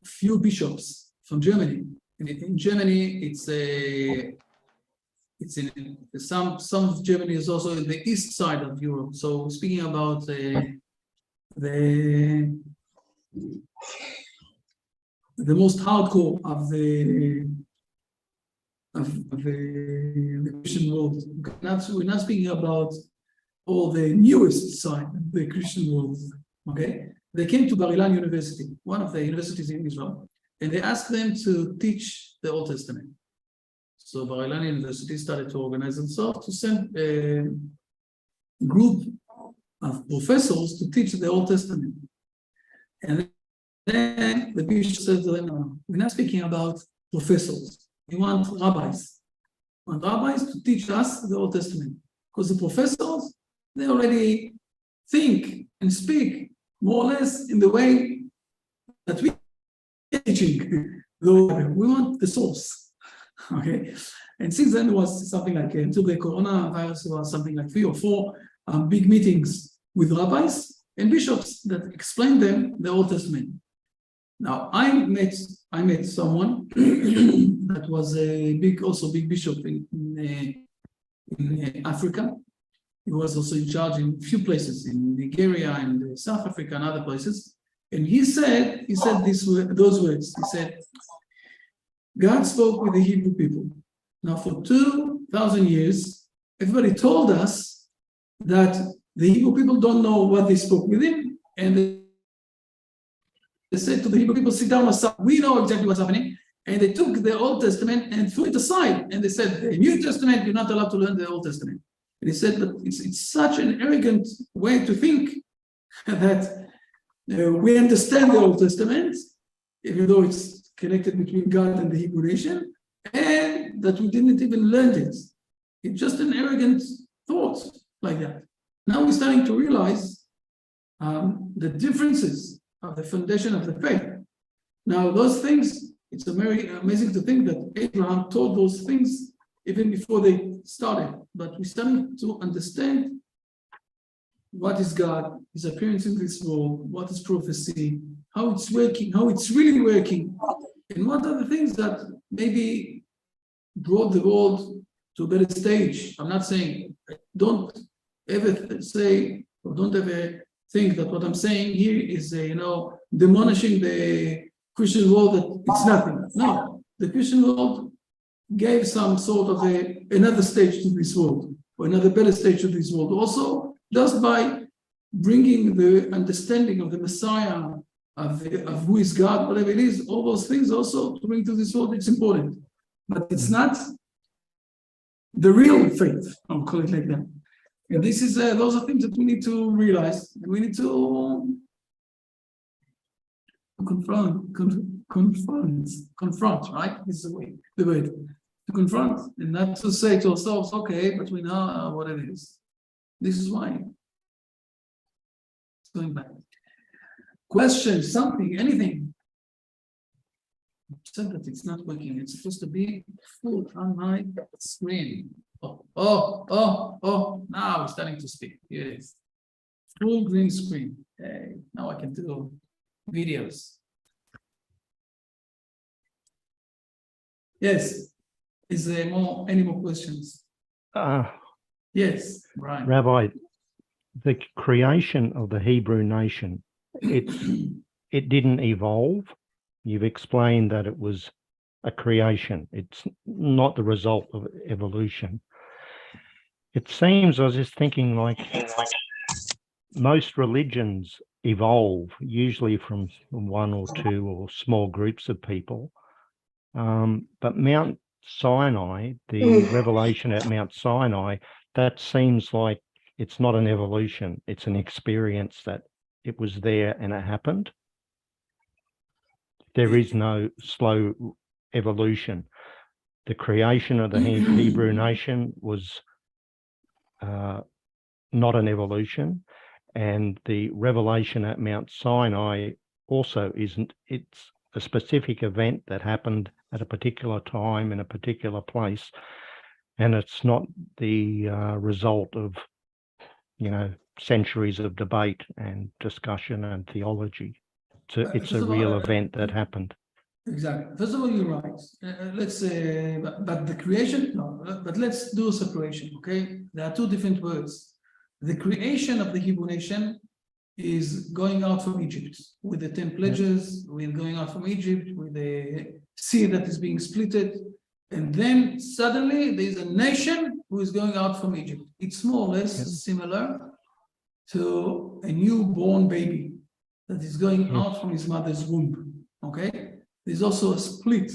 few bishops from Germany. In Germany, it's in some of Germany is also in the east side of Europe. So speaking about the most hardcore of the Christian world. We're not speaking about all the newest side of the Christian world. Okay, they came to Bar-Ilan University, one of the universities in Israel, and they asked them to teach the Old Testament. So Bar-Ilan University started to organize themselves to send a group of professors to teach the Old Testament. And then the bishop said to them, no, we're not speaking about professors. We want rabbis. We want rabbis to teach us the Old Testament. Because the professors, they already think and speak more or less in the way that we are teaching. We want the source. Okay. And since then, it was something like, until the coronavirus, it was something like 3 or 4 big meetings with rabbis and bishops that explained them the Old Testament. Now, I met someone that was a big bishop in Africa. He was also in charge in a few places in Nigeria and South Africa and other places. And he said those words. He said, God spoke with the Hebrew people. Now, for 2,000 years, everybody told us that the Hebrew people don't know what they spoke with him, and they said to the Hebrew people, sit down, we know exactly what's happening. And they took the Old Testament and threw it aside. And they said, the New Testament, you're not allowed to learn the Old Testament. And he said that it's such an arrogant way to think that we understand the Old Testament, even though it's connected between God and the Hebrew nation, and that we didn't even learn it. It's just an arrogant thought like that. Now we're starting to realize the differences of the foundation of the faith. Now, those things, it's very amazing to think that Abraham taught those things even before they started. But we're starting to understand what is God, his appearance in this world, what is prophecy, how it's working, how it's really working, and what are the things that maybe brought the world to a better stage. I'm not saying, don't ever say, or don't ever think that what I'm saying here is, demolishing the Christian world, that it's nothing. No, the Christian world gave some sort of another stage to this world, or another better stage to this world. Also, just by bringing the understanding of the Messiah, of who is God, whatever it is, all those things also to bring to this world, it's important. But it's not the real faith, I'll call it like that. And this is those are things that we need to realize. We need to confront, right? This is the word to confront, and not to say to ourselves, okay, but we know what it is. This is why. It's going back. Question, something, anything. Said that it's not working. It's supposed to be full on my screen. Now it's starting to speak. Here it is. Full green screen. Okay, now I can do videos. Yes. Is there any more questions? Yes, right. Rabbi, the creation of the Hebrew nation, it didn't evolve. You've explained that it was a creation. It's not the result of evolution. It seems, I was just thinking, like most religions evolve, usually from one or two or small groups of people. But Mount Sinai, the revelation at Mount Sinai, that seems like it's not an evolution. It's an experience that it was there and it happened. There is no slow evolution. The creation of the Hebrew nation was not an evolution, and the revelation at Mount Sinai also isn't. It's a specific event that happened at a particular time in a particular place, and it's not the result of, centuries of debate and discussion and theology. It's a real event that happened. Exactly. First of all, you're right. Let's say, but the creation, no, but let's do a separation, okay? There are two different words. The creation of the Hebrew nation is going out from Egypt with the 10 pledges, with going out from Egypt, with the sea that is being splitted. And then suddenly there's a nation who is going out from Egypt. It's more or less similar to a newborn baby that is going out from his mother's womb, okay? There's also a split,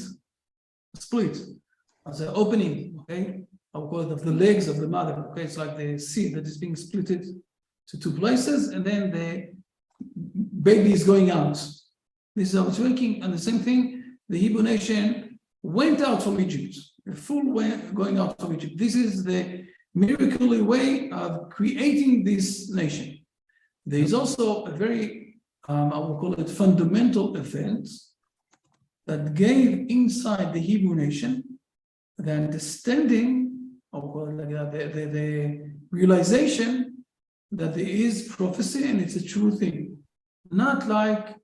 as an opening, okay? I would call it of the legs of the mother, okay? It's like the sea that is being splitted to two places, and then the baby is going out. This is how it's working, and the same thing, the Hebrew nation went out from Egypt, a full way going out from Egypt. This is the miracle way of creating this nation. There is also a very, I will call it fundamental event that gave inside the Hebrew nation the understanding, I will call it like that, the realization that there is prophecy and it's a true thing. Not like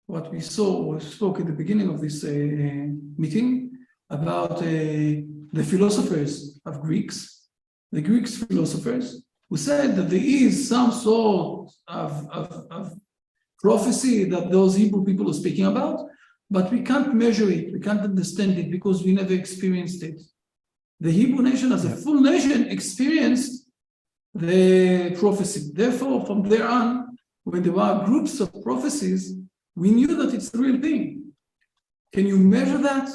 what we saw or spoke at the beginning of this meeting about the philosophers of Greeks, the Greek philosophers, who said that there is some sort of prophecy that those Hebrew people are speaking about, but we can't measure it, we can't understand it because we never experienced it. The Hebrew nation as a full nation experienced the prophecy. Therefore, from there on, when there were groups of prophecies, we knew that it's the real thing. Can you measure that?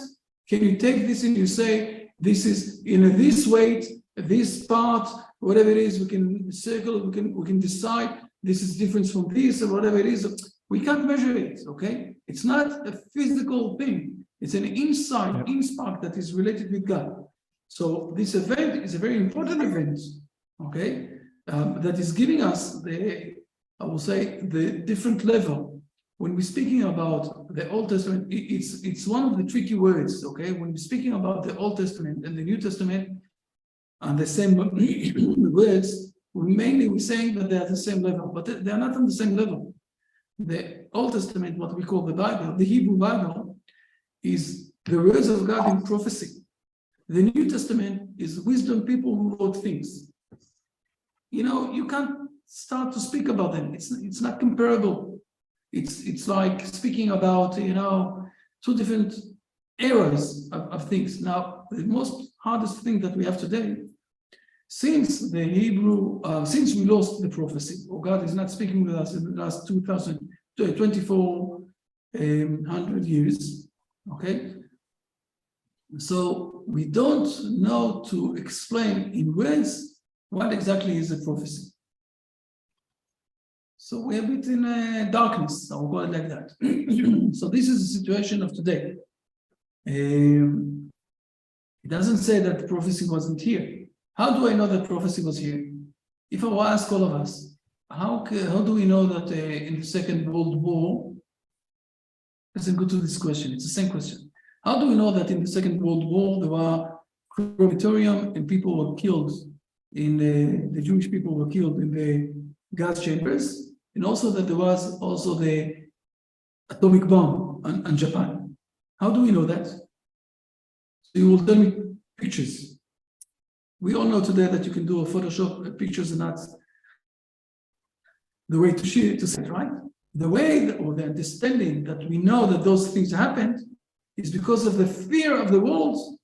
Can you take this and you say, this is in this weight, this part, whatever it is, we can circle, we can decide this is different from this or whatever it is. We can't measure it, okay? It's not a physical thing. It's an insight, inspark that is related with God. So this event is a very important event, okay? That is giving us the, I will say, the different level. When we're speaking about the Old Testament, it's one of the tricky words, okay? When we're speaking about the Old Testament and the New Testament and the same words, we're saying that they are the same level, but they are not on the same level. The Old Testament, what we call the Bible, the Hebrew Bible, is the words of God in prophecy. The New Testament is wisdom people who wrote things. You can't start to speak about them. It's not comparable. It's like speaking about, two different eras of things. Now, the most hardest thing that we have today, since we lost the prophecy, or God is not speaking with us in the last 2,400 years, okay? So we don't know to explain in words what exactly is a prophecy? So we're a bit in darkness, I will call it like that. So this is the situation of today. It doesn't say that prophecy wasn't here. How do I know that prophecy was here? If I will ask all of us, how do we know that in the Second World War, doesn't go to this question, it's the same question. How do we know that in the Second World War there were crematorium and people were killed in the Jewish people were killed in the gas chambers, and also that there was also the atomic bomb on Japan? How do we know that? So you will tell me pictures. We all know today that you can do a Photoshop pictures, and that's the way to see it, right? The way or the understanding that we know that those things happened is because of the fear of the world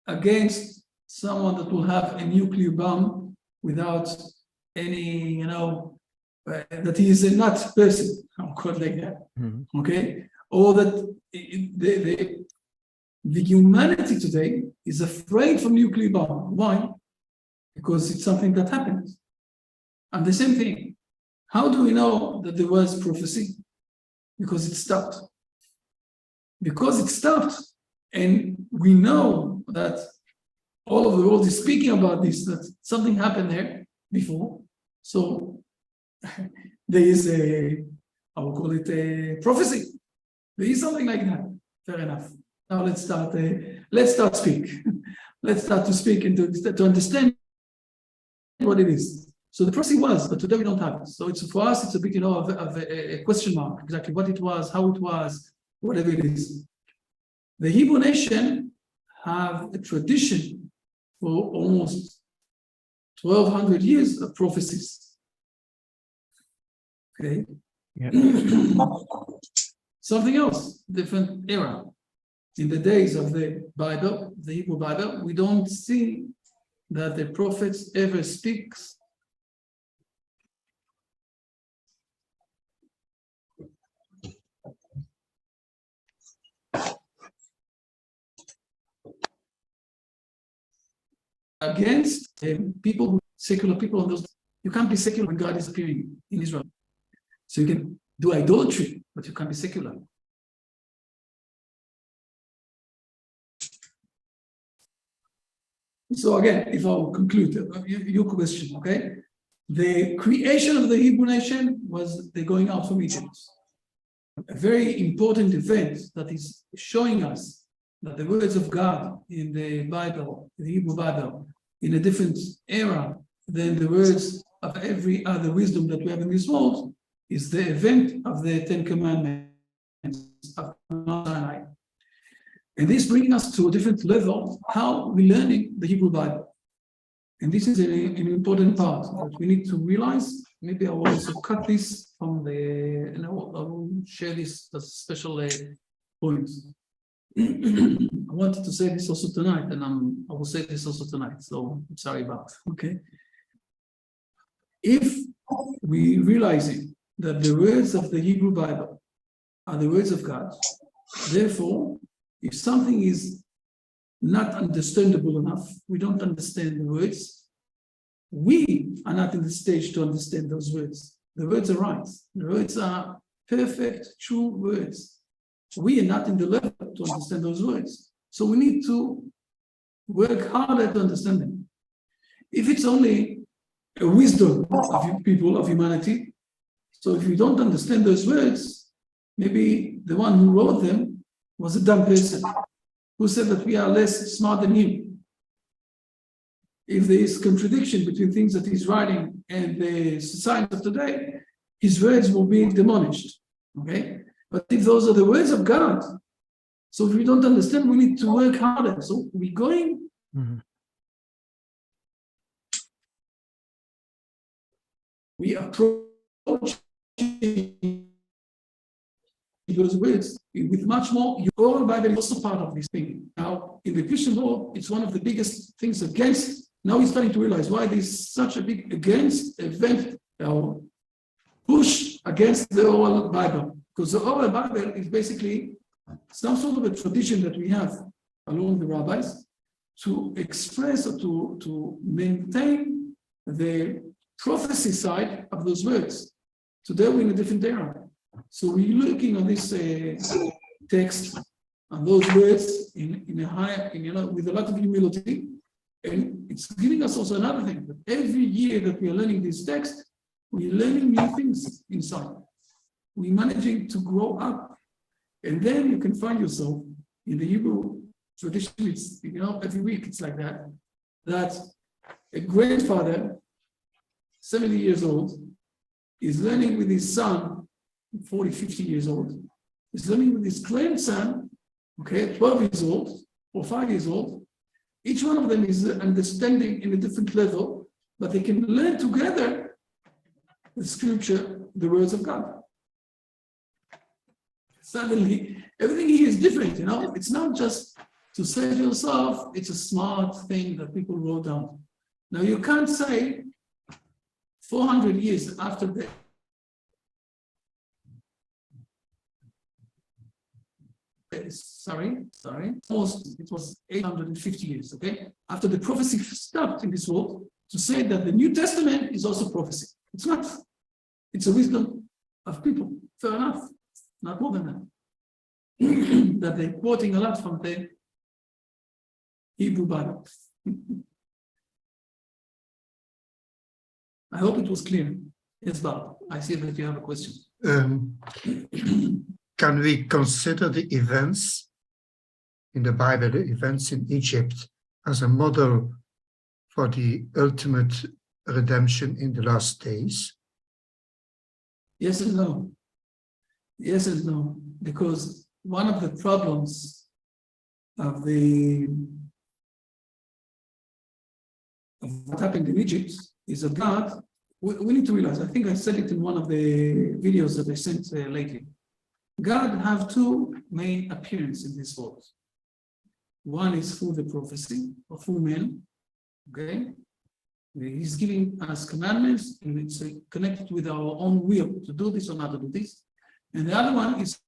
against someone that will have a nuclear bomb without any, that he is a nut person, I'll call it like that, okay? Or that the humanity today is afraid from nuclear bomb. Why? Because it's something that happens. And the same thing. How do we know that there was prophecy? Because it stopped. Because it stopped, and we know that all of the world is speaking about this, that something happened there before. So there is I will call it a prophecy. There is something like that. Fair enough. Now let's start speak. Let's start to speak and to understand what it is. So the prophecy was, but today we don't have it. So it's for us, it's a bit, of a question mark, exactly what it was, how it was, whatever it is. The Hebrew nation have a tradition for almost 1,200 years of prophecies. Okay. Yeah. Something else, different era. In the days of the Bible, the Hebrew Bible, we don't see that the prophets ever speaks against people, secular people on those. You can't be secular when God is appearing in Israel. So you can do idolatry, but you can't be secular. So again, if I'll conclude your question, okay? The creation of the Hebrew nation was the going out from Egypt. A very important event that is showing us that the words of God in the Bible, the Hebrew Bible, in a different era than the words of every other wisdom that we have in this world, is the event of the Ten Commandments of Mount Sinai. And this bringing us to a different level, how we're learning the Hebrew Bible. And this is an important part that we need to realize. Maybe I will also cut this from the, I will share this as a special point. I wanted to say this also tonight, and I will say this also tonight, so I'm sorry about it, okay? If we realizing that the words of the Hebrew Bible are the words of God, therefore, if something is not understandable enough, we don't understand the words, we are not in the stage to understand those words. The words are right. The words are perfect, true words. We are not in the level to understand those words. So we need to work harder to understand them. If it's only a wisdom of people, of humanity, so if you don't understand those words, maybe the one who wrote them was a dumb person who said that we are less smart than him. If there is contradiction between things that he's writing and the society of today, his words will be demolished. Okay? But if those are the words of God, so if we don't understand, we need to work harder. So we're going. We approach those words with much more. Your Bible is also part of this thing. Now, in the Christian world, it's one of the biggest things against. Now we're starting to realize why there's such a big against event or push against the oral Bible. Because the oral Bible is basically some sort of a tradition that we have along the rabbis to express or to maintain the prophecy side of those words. Today we're in a different era. So we're looking at this text and those words in a high, with a lot of humility. And it's giving us also another thing, that every year that we are learning this text, we're learning new things inside. We're managing to grow up. And then you can find yourself in the Hebrew tradition, it's, every week it's like that, that a grandfather, 70 years old, is learning with his son, 40, 50 years old, is learning with his grandson, 12 years old or 5 years old. Each one of them is understanding in a different level, but they can learn together the scripture, the words of God. Suddenly, everything here is different, It's not just to save yourself, it's a smart thing that people wrote down. Now, you can't say 400 years after that. Sorry. Almost, it was 850 years, okay? After the prophecy stopped in this world, to say that the New Testament is also prophecy. It's not. It's a wisdom of people. Fair enough. Not more than that. That they're quoting a lot from the Hebrew Bible. I hope it was clear. Yes, Bob, I see that you have a question. Can we consider the events in the Bible, the events in Egypt, as a model for the ultimate redemption in the last days? Yes and no. Yes and no. Because one of the problems of what happened in Egypt is that God, we need to realize, I think I said it in one of the videos that I sent lately. God have two main appearances in this world. One is through the prophecy or through men, okay? He's giving us commandments and it's connected with our own will to do this or not to do this. And the other one is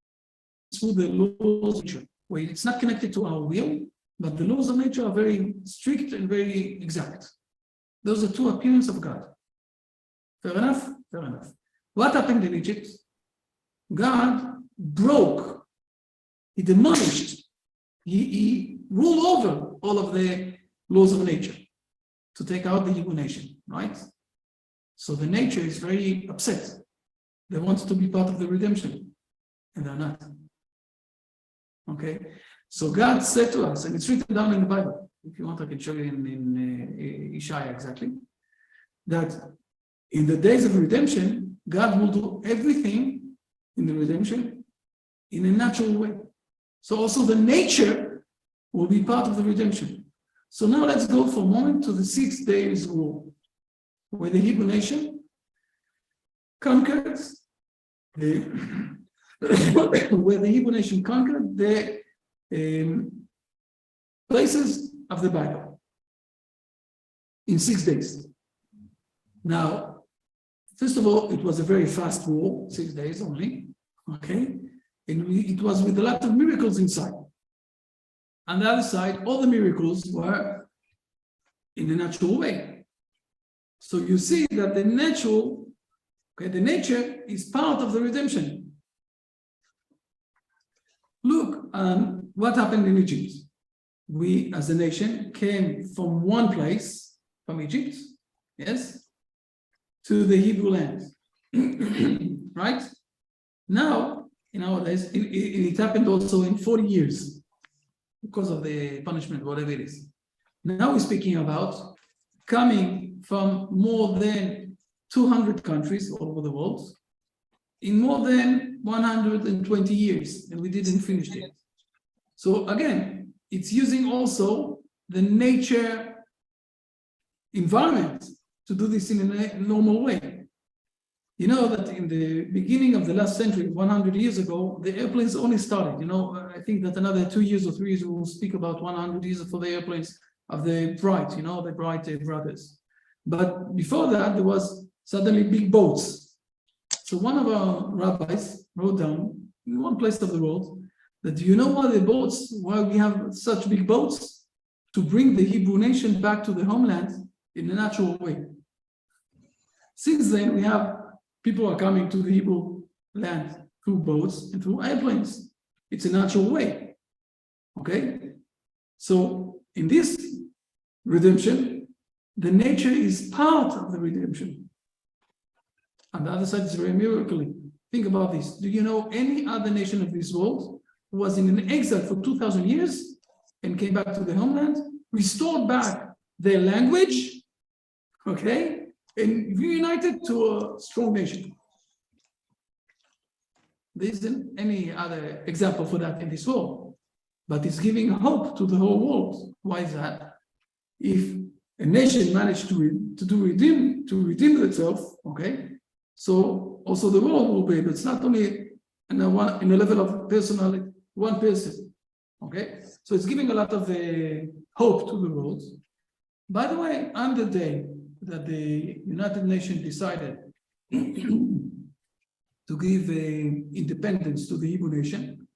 through the laws of nature, where it's not connected to our will, but the laws of nature are very strict and very exact. Those are two appearances of God. Fair enough? Fair enough. What happened in Egypt? God broke, he demolished, he ruled over all of the laws of nature to take out the Hebrew nation, right? So the nature is very upset. They want to be part of the redemption, and they're not. Okay? So God said to us, and it's written down in the Bible, if you want I can show you in Isaiah exactly, that in the days of redemption, God will do everything in the redemption in a natural way. So also the nature will be part of the redemption. So now let's go for a moment to the 6 days war, where the Hebrew nation conquered the places of the Bible in 6 days. Now, first of all, it was a very fast war, 6 days only, okay? And it was with a lot of miracles inside. On the other side, all the miracles were in a natural way. So you see that the the nature is part of the redemption. Look, what happened in Egypt. We, as a nation, came from one place, from Egypt, yes, to the Hebrew land, right? Now, nowadays, it happened also in 40 years because of the punishment, whatever it is. Now we're speaking about coming from more than 200 countries all over the world in more than 120 years, and we didn't finish it. So again, it's using also the nature environment to do this in a normal way. You know that in the beginning of the last century, 100 years ago, the airplanes only started. I think that another 2 years or 3 years, we will speak about 100 years for the airplanes of the Bright, the Bright brothers. But before that, there was suddenly big boats. So one of our rabbis wrote down in one place of the world that, do you know why we have such big boats? To bring the Hebrew nation back to the homeland in a natural way. Since then, we have people are coming to the Hebrew land through boats and through airplanes. It's a natural way. Okay? So in this redemption, the nature is part of the redemption. On the other side, it's very miraculously. Think about this. Do you know any other nation of this world who was in an exile for 2,000 years and came back to the homeland, restored back their language, okay, and reunited to a strong nation? There isn't any other example for that in this world, but it's giving hope to the whole world. Why is that? If a nation managed to redeem itself, okay, so also the world will be able. It's not only in a level of personality, one person, okay. So it's giving a lot of hope to the world. By the way, on the day that the United Nations decided to give independence to the Hebrew nation,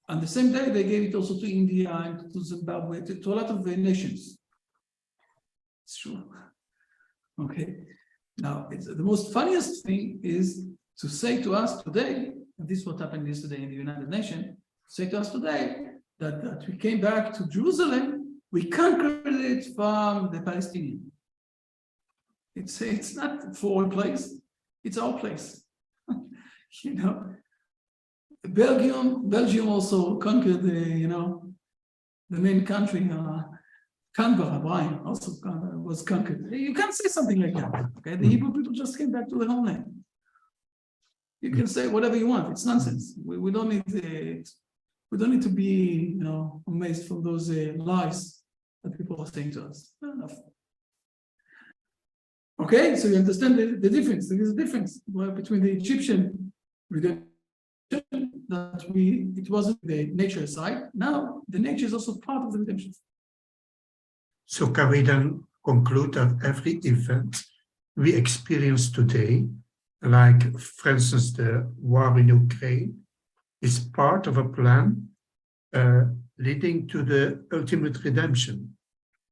on the same day they gave it also to India and to Zimbabwe, to a lot of nations. It's true. Okay. Now, the most funniest thing is to say to us today, and this is what happened yesterday in the United Nations, say to us today that we came back to Jerusalem, we conquered it from the Palestinians. It's not a foreign place, it's our place. You know, Belgium also conquered the main country. Canberra, Brian, also was conquered. You can't say something like that. Okay, the Hebrew people just came back to the homeland. You can say whatever you want. It's nonsense. We don't need to be amazed from those lies that people are saying to us. Fair enough. Okay, so you understand the difference. There is a difference between the Egyptian redemption that it wasn't the nature side. Now the nature is also part of the redemption. So can we then conclude that every event we experience today, like for instance the war in Ukraine, is part of a plan leading to the ultimate redemption?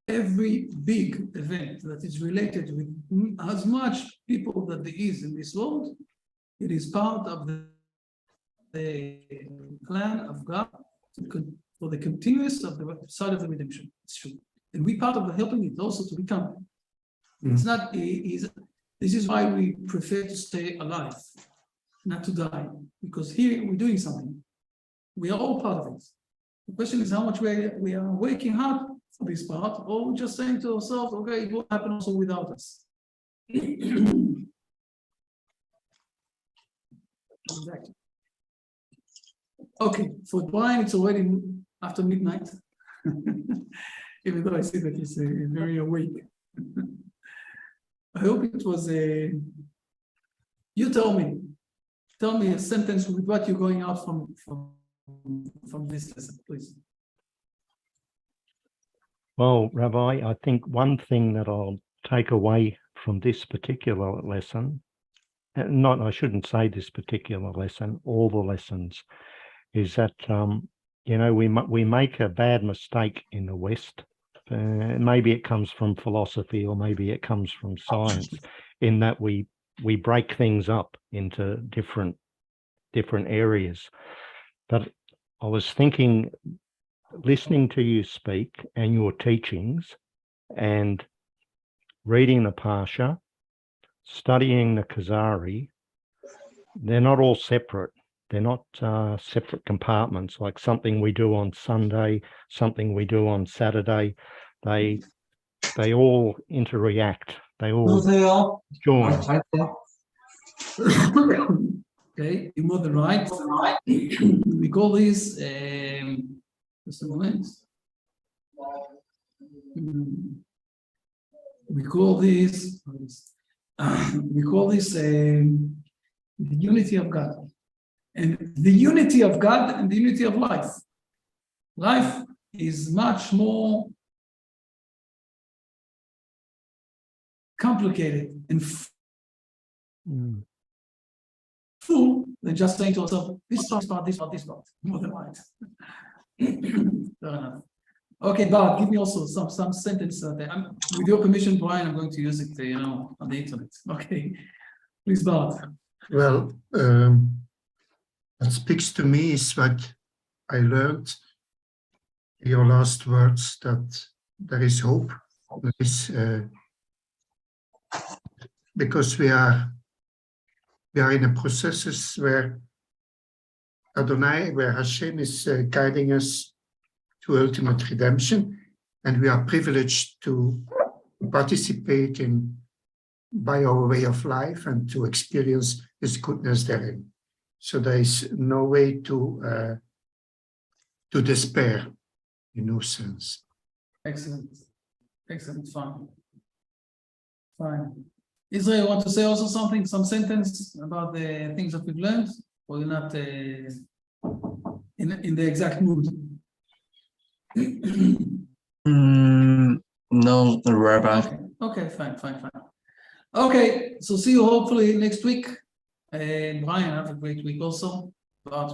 Every big event that is related with as much people that there is in this world, it is part of the plan of God for the continuous of the side of the redemption. It's true. And we part of the helping it also to become. It's not easy. This is why we prefer to stay alive, not to die, because here we're doing something. We are all part of it. The question is how much we are working hard for this part, or we're just saying to ourselves, okay, it will happen also without us. Exactly. Okay, for Brian, it's already after midnight. Even though I see that he's very awake. I hope it was you tell me a sentence with what you're going out from this lesson, please. Well, Rabbi, I think one thing that I'll take away from this particular lesson, I shouldn't say this particular lesson, all the lessons, is that we make a bad mistake in the West. Maybe it comes from philosophy, or maybe it comes from science, in that we break things up into different areas. But I was thinking, listening to you speak and your teachings, and reading the Parsha, studying the Kuzari, they're not all separate. They're not separate compartments, like something we do on Sunday, something we do on Saturday. They all interact. They all join. Okay, you're more than right. We call this just a moment. We call this the unity of God. And the unity of God and the unity of life. Life is much more complicated and full than just saying to ourselves, this part. More than right. Fair enough. Okay, Bob, give me also some sentence. With your permission, Brian, I'm going to use it, on the internet. Okay, please, Bob. Well, what speaks to me is what I learned in your last words, that there is hope. There is, because we are in a processes where Adonai, where Hashem is guiding us to ultimate redemption, and we are privileged to participate in by our way of life and to experience His goodness therein. So there is no way to despair, in no sense. Excellent, fine. Israel, you want to say also something, some sentence about the things that we've learned, or you're not in the exact mood? No, Rabbi. Okay, fine. Okay, so see you hopefully next week. Brian, have a great week also.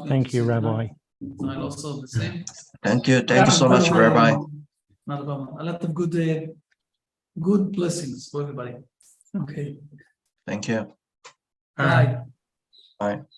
Thank you, Rabbi. I'll also the same. Thank you so much, Rabbi. Not a problem. A lot of good blessings for everybody. Okay. Thank you. Bye. Bye.